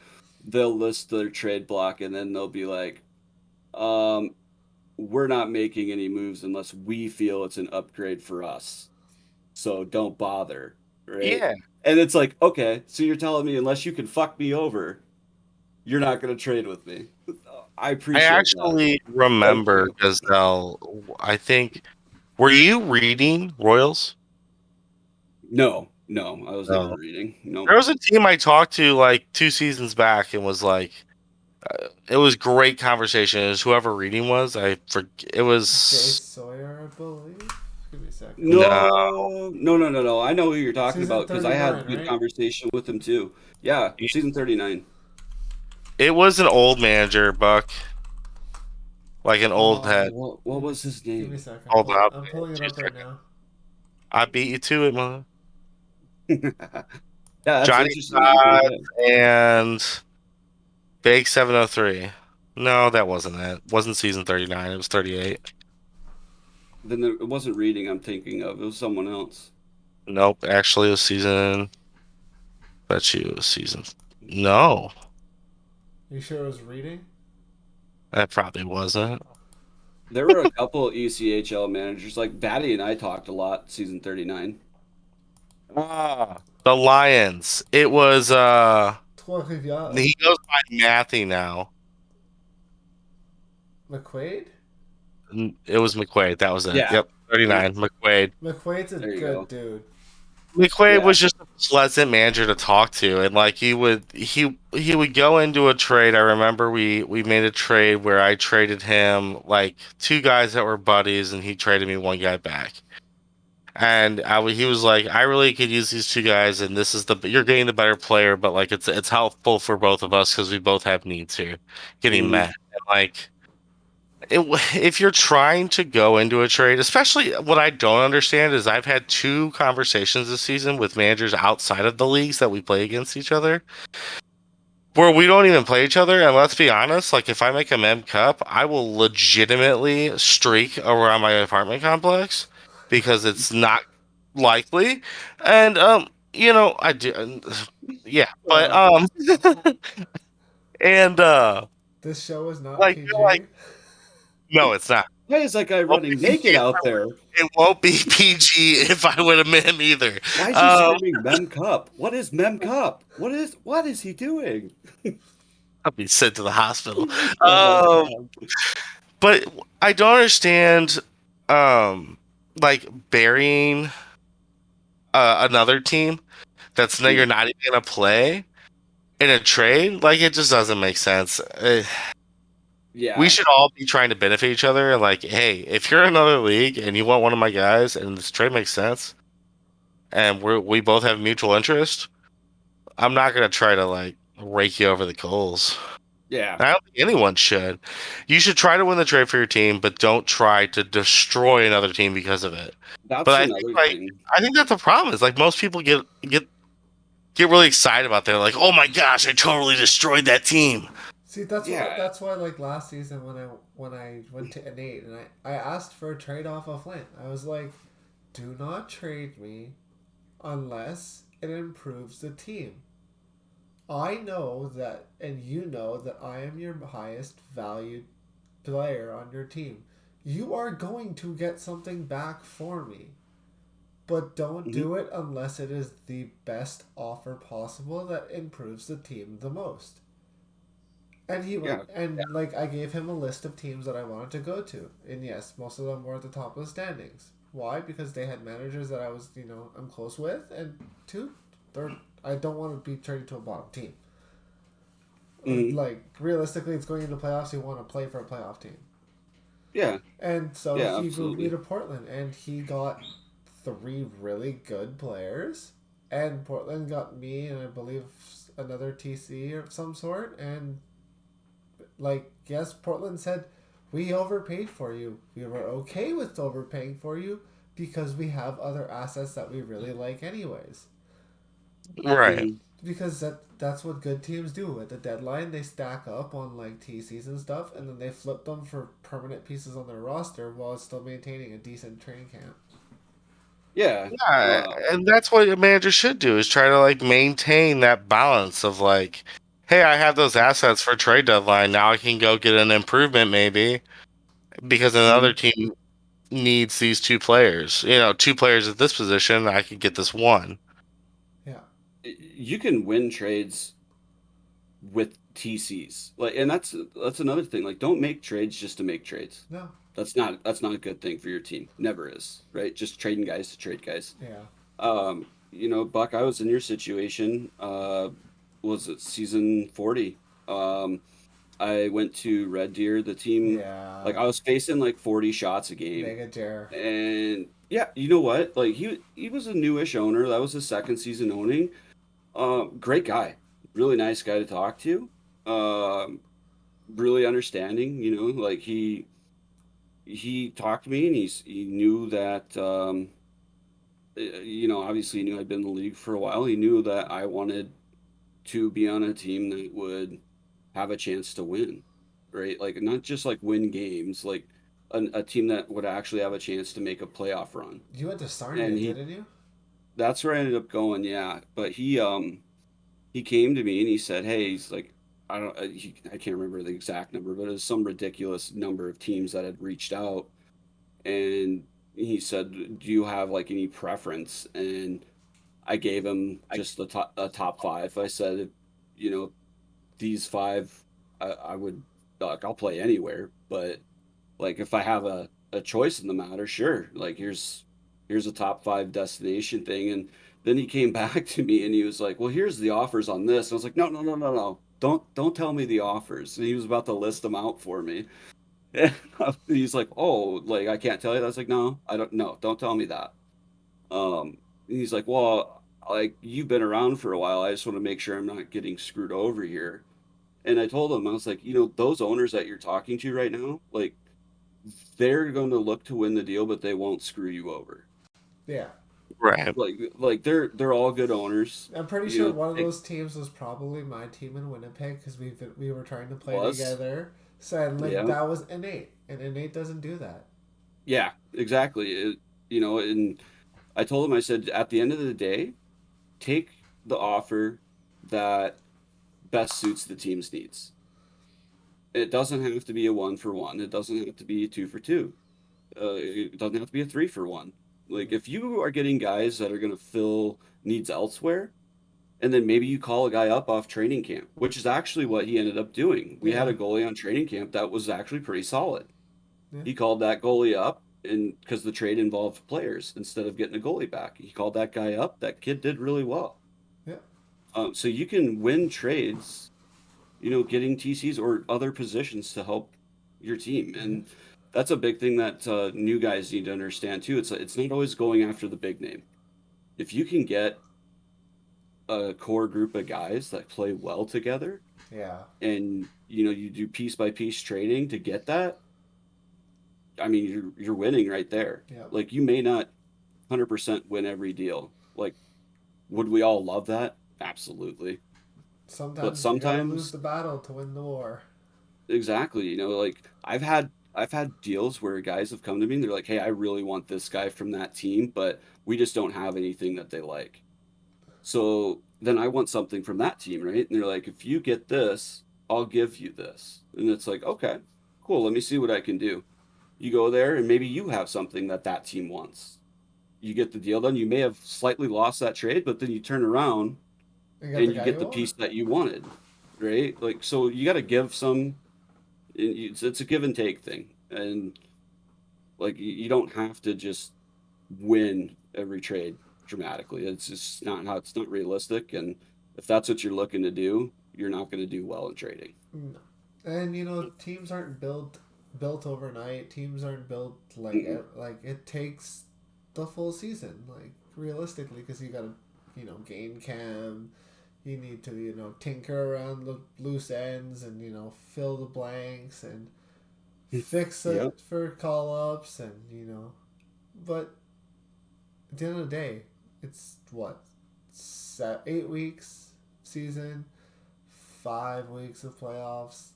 They'll list their trade block and then they'll be like, we're not making any moves unless we feel it's an upgrade for us. So don't bother, right? Yeah. And it's like, okay, so you're telling me unless you can fuck me over, you're not going to trade with me. I I appreciate that. actually remember you. Gazelle. I think. Were you reading Royals? No, I was never No. reading. No. There was a team I talked to like 2 seasons back and was like, it was great conversation. It was whoever reading was. I forget. It Jay was Sawyer, I believe. Give me a second. no. No. I know who you're talking Season about because I had 39, good right? conversation with him too. Yeah, season 39. It was an old manager, Buck, like an old head. What was his Give me a name? second. Hold on, I'm pulling it two up right seconds. now. I beat you to it, man. Yeah, that's Johnny interesting that you think Todd that. and Big 703. No, that wasn't it. Wasn't season 39. It was 38. Then it wasn't reading I'm thinking of. It was someone else. Nope, actually, it was season. Bet you it was season. No, You sure it was reading? that probably wasn't. There were a couple ECHL managers like Batty and I talked a lot. Season 39. The Lions. It was Toi Rivière. he goes by Matthew now. McQuaid? It was McQuaid. That was it. Yeah. Yep, 39. McQuaid. McQuaid's a There you good go. dude. McQuaid Yeah. was just a pleasant manager to talk to, and like he would go into a trade. I remember we made a trade where I traded him like 2 guys that were buddies, and he traded me 1 guy back. And he was like, I really could use these 2 guys, and this is you're getting the better player, but like it's helpful for both of us because we both have needs here getting Mhm. met. And like if you're trying to go into a trade, especially what I don't understand is I've had 2 conversations this season with managers outside of the leagues that we play against each other where we don't even play each other. And let's be honest, like if I make a Mem Cup, I will legitimately streak around my apartment complex because it's not likely. And I do, yeah, but and This show is not like you're like, PG. no, it's not. Why is that guy running naked out there? It won't be PG if I would have met him either. Why is he screaming Mem Cup? What is Mem Cup? What is he doing? I'll be sent to the hospital. Oh my God. But I don't understand, like burying another team that's you're not even gonna play in a trade. Like it just doesn't make sense. Yeah. We should all be trying to benefit each other. And like, hey, if you're in another league and you want one of my guys, and this trade makes sense, and we both have mutual interest, I'm not gonna try to like rake you over the coals. Yeah. I don't think anyone should. You should try to win the trade for your team, but don't try to destroy another team because of it. That's But another thing. I think that's the problem. Is like most people get really excited about that. Like, oh my gosh, I totally destroyed that team. See, that's why like last season when I went to Innate and I asked for a trade off of Flint. I was like, do not trade me unless it improves the team. I know that, and you know that I am your highest valued player on your team. You are going to get something back for me. But don't do it unless it is the best offer possible that improves the team the most. And he went, like I gave him a list of teams that I wanted to go to, and yes, most of them were at the top of the standings. Why? Because they had managers that I was, I'm close with, and I don't want to be traded to a bottom team. Like realistically, it's going into playoffs. You want to play for a playoff team. Yeah. And so he moved me absolutely. to Portland, and he got 3 really good players, and Portland got me and I believe another TC of some sort, and like yes, Portland said we overpaid for you. We were okay with overpaying for you because we have other assets that we really like anyways. Right. Because that's what good teams do. At the deadline, they stack up on like TCs and stuff, and then they flip them for permanent pieces on their roster while still maintaining a decent training camp. Yeah. Yeah, and that's what a manager should do is try to like maintain that balance of like, hey, I have those assets for trade deadline. Now I can go get an improvement maybe because another team needs these two players. You know, two players at this position. I could get this one. Yeah. You can win trades with TCs. Like, and that's another thing. Like, don't make trades just to make trades. No. That's not a good thing for your team. Never is, right? Just trading guys to trade guys. Yeah. Buck, I was in your situation. Was it season 40? I went to Red Deer, the team. Like, Yeah. I was facing like 40 shots a game, Mega Dare. and yeah, you know what? Like, he was a newish owner. That was his second season owning. Great guy, really nice guy to talk to. Um, really understanding. Like he talked to me, and he knew that. Obviously, he knew I'd been in the league for a while. He knew that I wanted to be on a team that would have a chance to win, right? Like, not just like win games, like a team that would actually have a chance to make a playoff run. You went to And Sarnia, he didn't you? that's where I ended up going, yeah. But he came to me and he said, "Hey, he's like, I can't remember the exact number, but it was some ridiculous number of teams that had reached out." And he said, "Do you have like any preference?" And I gave him just a top five. I said, you know, these five, I would like, I'll play anywhere, but like if I have a choice in the matter, sure. Like, here's a top five destination thing. And then he came back to me and he was like, "Well, here's the offers on this." And I was like, "No, no, no, no, no. Don't tell me the offers." And he was about to list them out for me. And he's like, "Oh, like I can't tell you." I was like, "No, I don't know. Don't tell me that." And he's like, "Well, like you've been around for a while. I just want to make sure I'm not getting screwed over here." And I told him, I was like, those owners that you're talking to right now, like they're going to look to win the deal, but they won't screw you over. Yeah. Right. Like they're all good owners. I'm pretty sure one of It those teams was probably my team in Winnipeg because we were trying to play was, together. So like yeah, that was innate, and innate doesn't do that. yeah, exactly. And I told him, I said, at the end of the day, take the offer that best suits the team's needs. It doesn't have to be a 1-for-1. It doesn't have to be a 2-for-2. It doesn't have to be a 3-for-1. Like, if you are getting guys that are going to fill needs elsewhere, and then maybe you call a guy up off training camp, which is actually what he ended up doing. We had Yeah. a goalie on training camp that was actually pretty solid. Yeah. He called that goalie up, and because the trade involved players instead of getting a goalie back, he called that guy up. That kid did really well. Yeah. So you can win trades, getting TCs or other positions to help your team. Yeah. And that's a big thing that new guys need to understand too. It's not always going after the big name. If you can get a core group of guys that play well together, Yeah. and you do piece by piece trading to get that, I mean, you're winning right there. Yeah. Like, you may not 100% win every deal. Like, would we all love that? Absolutely. But Sometimes you gotta lose sometimes, the battle to win the war. exactly, like I've had deals where guys have come to me and they're like, "Hey, I really want this guy from that team, but we just don't have anything that they like." So then I want something from that team, right? And they're like, "If you get this, I'll give you this." And it's like, "Okay, cool. Let me see what I can do." You go there and maybe you have something that that team wants. You get the deal done. You may have slightly lost that trade, but then you turn around You got the and you guy get you the want. piece that you wanted, right? Like, so you got to give some. It's a give and take thing, and like you don't have to just win every trade dramatically. It's just not how it's not realistic, and if that's what you're looking to do, you're not going to do well in trading. No. And teams aren't built overnight. Teams aren't built Mm-mm. like it takes the full season, like realistically, because you gotta gain cam. You need to tinker around the loose ends and fill the blanks and fix it Yep. for call ups and but at the end of the day, it's what 8 weeks season, 5 weeks of playoffs.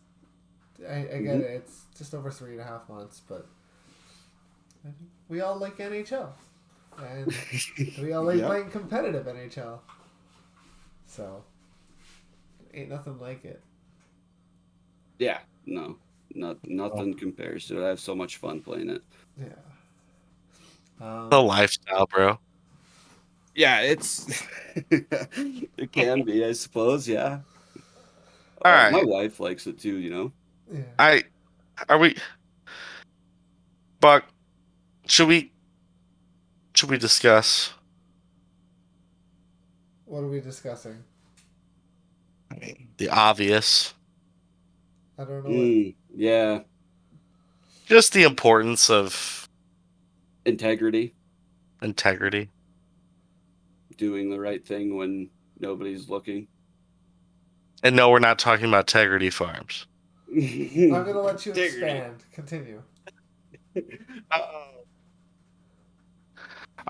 I get Hmm. it. It's just over 3.5 months, but I mean, we all like NHL, and we all like Yep. playing competitive NHL. So Ain't nothing like it. Yeah, no, nothing compares to it. I have so much fun playing it. Yeah. The lifestyle, bro. Yeah, it's it can be, I suppose. Yeah, All my right. wife likes it too. You know. Yeah. I are we Buck, should we discuss What are we discussing? the obvious? I don't know what. Yeah, Just the importance of integrity, integrity. doing the right thing when nobody's looking. And no, we're not talking about Integrity Farms. I'm gonna let you Integrity. expand. Continue.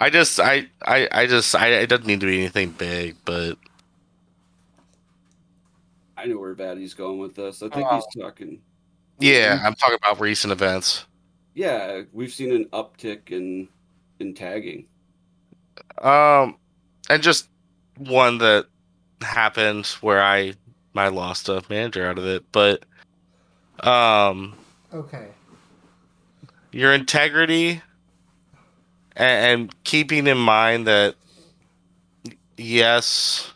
It doesn't need to be anything big, but I know where Batty's going with this. I think he's talking. yeah, I'm talking about recent events. Yeah, we've seen an uptick in tagging. And just one that happened where I lost a manager out of it, but Okay. your integrity and keeping in mind that yes,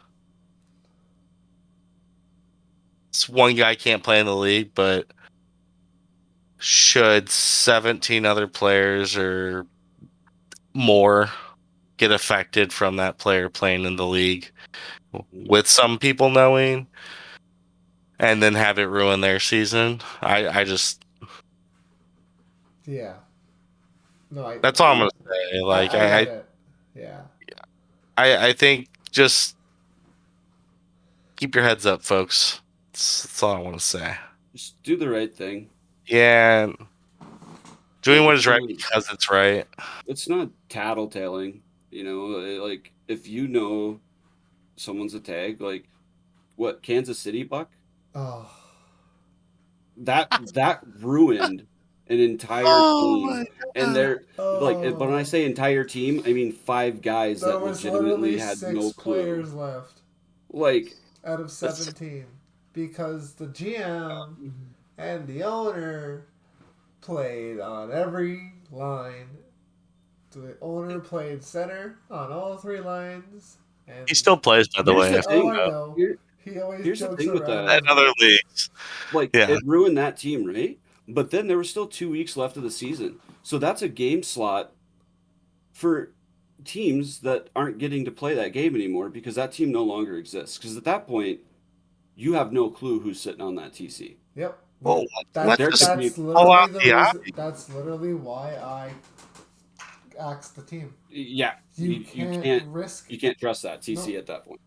it's one guy can't play in the league, but should 17 other players or more get affected from that player playing in the league with some people knowing and then have it ruin their season, I just Yeah. No, that's all I'm gonna say. Like I get it. Yeah. I think just keep your heads up, folks. That's all I want to say. Just do the right thing. Yeah, doing Like what is right because it's right. it's not tattletaling. You know, like if you know someone's a tag, like what Kansas City Buck, Oh. that ruined an entire Oh team. my And god! they're like, but when I say entire team, I mean 5 guys There that was legitimately literally had 6 no clue. players left Like, out of 17 because the GM and the owner played on every line. The owner played center on all 3 lines. And He still plays, by the here's way. the thing, I though. know. He always Here's the jokes thing with around. that. In other leagues, Like, yeah. it ruined that team, right? But then there were still 2 weeks left of the season. So that's a game slot for teams that aren't getting to play that game anymore because that team no longer exists. Because at that point, you have no clue who's sitting on that TC. Yep. Well, That's, there could be that's pull literally out the the reason. That's literally why I axed the team. Yeah, You can't risk. you can't trust that TC Nope. at that point.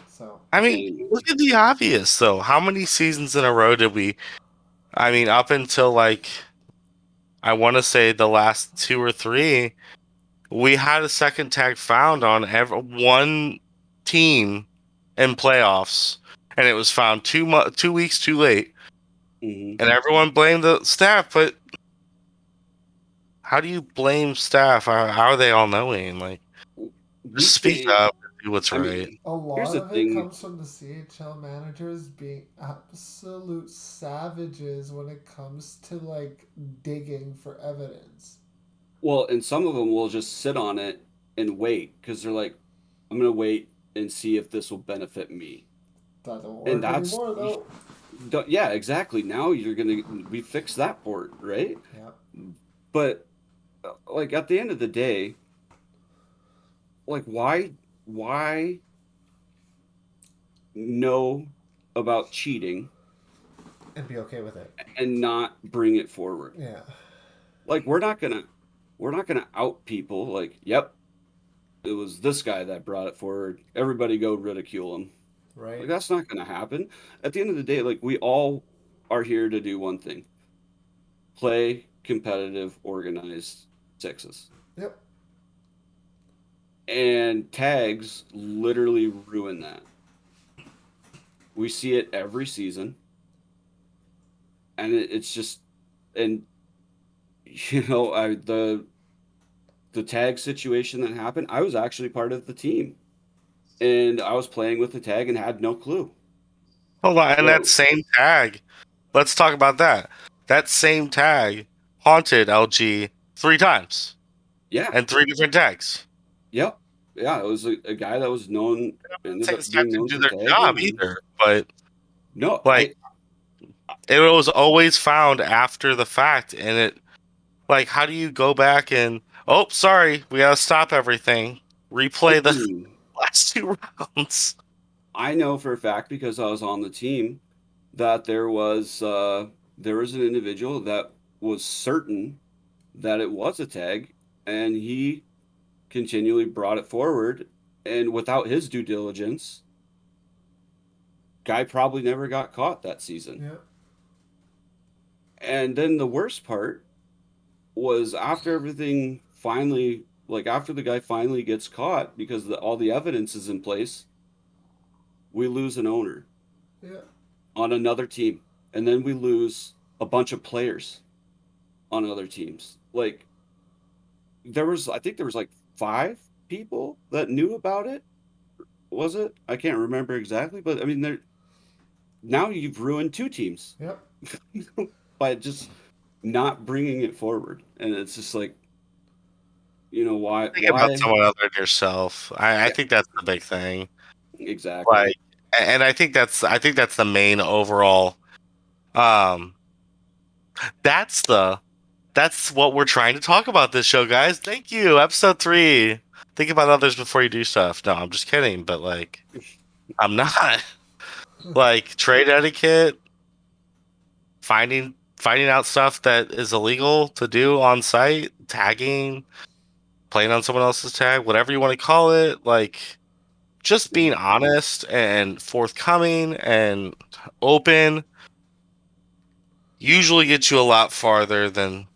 So I mean, look at the obvious though. How many seasons in a row did we? I mean, up until like I want to say the last 2 or 3, we had a second tag found on one team in playoffs, and it was found 2 weeks too late, Mm-hmm. and everyone blamed the staff. But how do you blame staff? How are they all knowing? Like, We just speak can't. up and do what's I right. mean, a here's lot the of it thing. comes from the CHL managers being absolute savages when it comes to like digging for evidence. Well, and some of them will just sit on it and wait because they're like, I'm gonna wait and see if this will benefit me. That don't And work anymore though. yeah, exactly. Now we fixed that port, right? Yeah. But like at the end of the day, like why know about cheating And be okay with it. and not bring it forward? Yeah. Like we're not gonna out people like, yep, it was this guy that brought it forward. Everybody go ridicule him. Right. Like that's not gonna happen. At the end of the day, like we all are here to do one thing. Play competitive, organized sixes. Yep. And tags literally ruin that. We see it every season. And it's just and the tag situation that happened, I was actually part of the team. And I was playing with the tag and had no clue. Hold on, and that So, same tag. Let's talk about that. That same tag haunted LG 3 times yeah, and 3 different tags. yep, yeah. It was a guy that was known, I'm not ended saying up this guy being didn't known do for their job tagging, and either, but no, like it was always found after the fact, and it like how do you go back and oh sorry we gotta stop everything, replay the last 2 rounds. I know for a fact because I was on the team that there was an individual that was certain that it was a tag, and he continually brought it forward, and without his due diligence, guy probably never got caught that season. Yeah. And then the worst part was after everything finally, like after the guy finally gets caught because all the evidence is in place, we lose an owner Yeah. on another team, and then we lose a bunch of players on other teams. Like I think there was like 5 people that knew about it. Was it? I can't remember exactly, but I mean, now you've ruined 2 teams Yep. by just not bringing it forward, and it's just like, why? Think about Why? someone other than yourself. I Yeah, think that's the big thing. exactly. Like, and I think that's the main overall. Um, that's the that's what we're trying to talk about this show, guys. Thank you. Episode 3. Think about others before you do stuff. No, I'm just kidding, but like I'm not. Like trade etiquette, finding out stuff that is illegal to do on site, tagging, playing on someone else's tag, whatever you want to call it, like just being honest and forthcoming and open usually gets you a lot farther than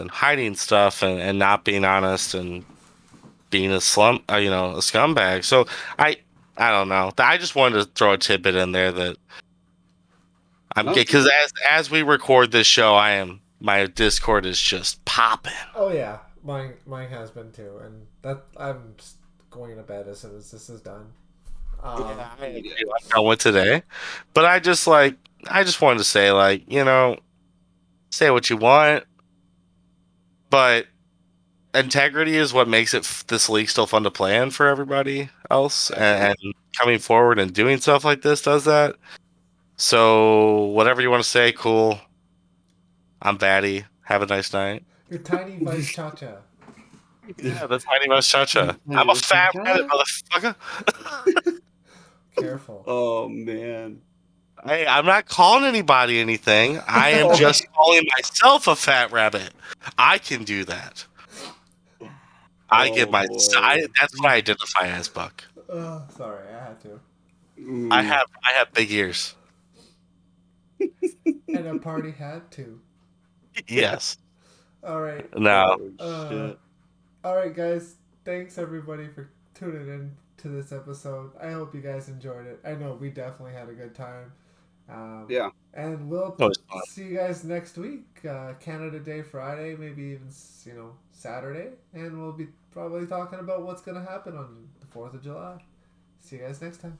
hiding stuff and not being honest and being a a scumbag. So I don't know. I just wanted to throw a tidbit in there that I'm No, because as we record this show, my Discord is just popping. Oh yeah, mine has been too, and that I'm just going to bed as soon as this is done. Yeah, I agree. yeah, Like I went today, but I just wanted to say say what you want, but integrity is what makes this league still fun to play in for everybody else, definitely. and coming forward and doing stuff like this does that. So whatever you want to say, cool. I'm batty. Have a nice night. Your tiny vice cha-cha. Yeah, that's Mighty Mouse Cha-Cha. I'm a fat rabbit, motherfucker. Careful. Oh man. Hey, I'm not calling anybody anything. I am just calling myself a fat rabbit. I can do that. I give Oh boy. that's what I identify as, Buck. Sorry, I had to. Mm. I have big ears. And a party had to. Yes. All right. No. Oh Uh, shit. all right, guys. Thanks everybody for tuning in to this episode. I hope you guys enjoyed it. I know we definitely had a good time. Yeah. And we'll Always fun. see you guys next week. Canada Day Friday, maybe even Saturday, and we'll be probably talking about what's gonna happen on the 4th of July. See you guys next time.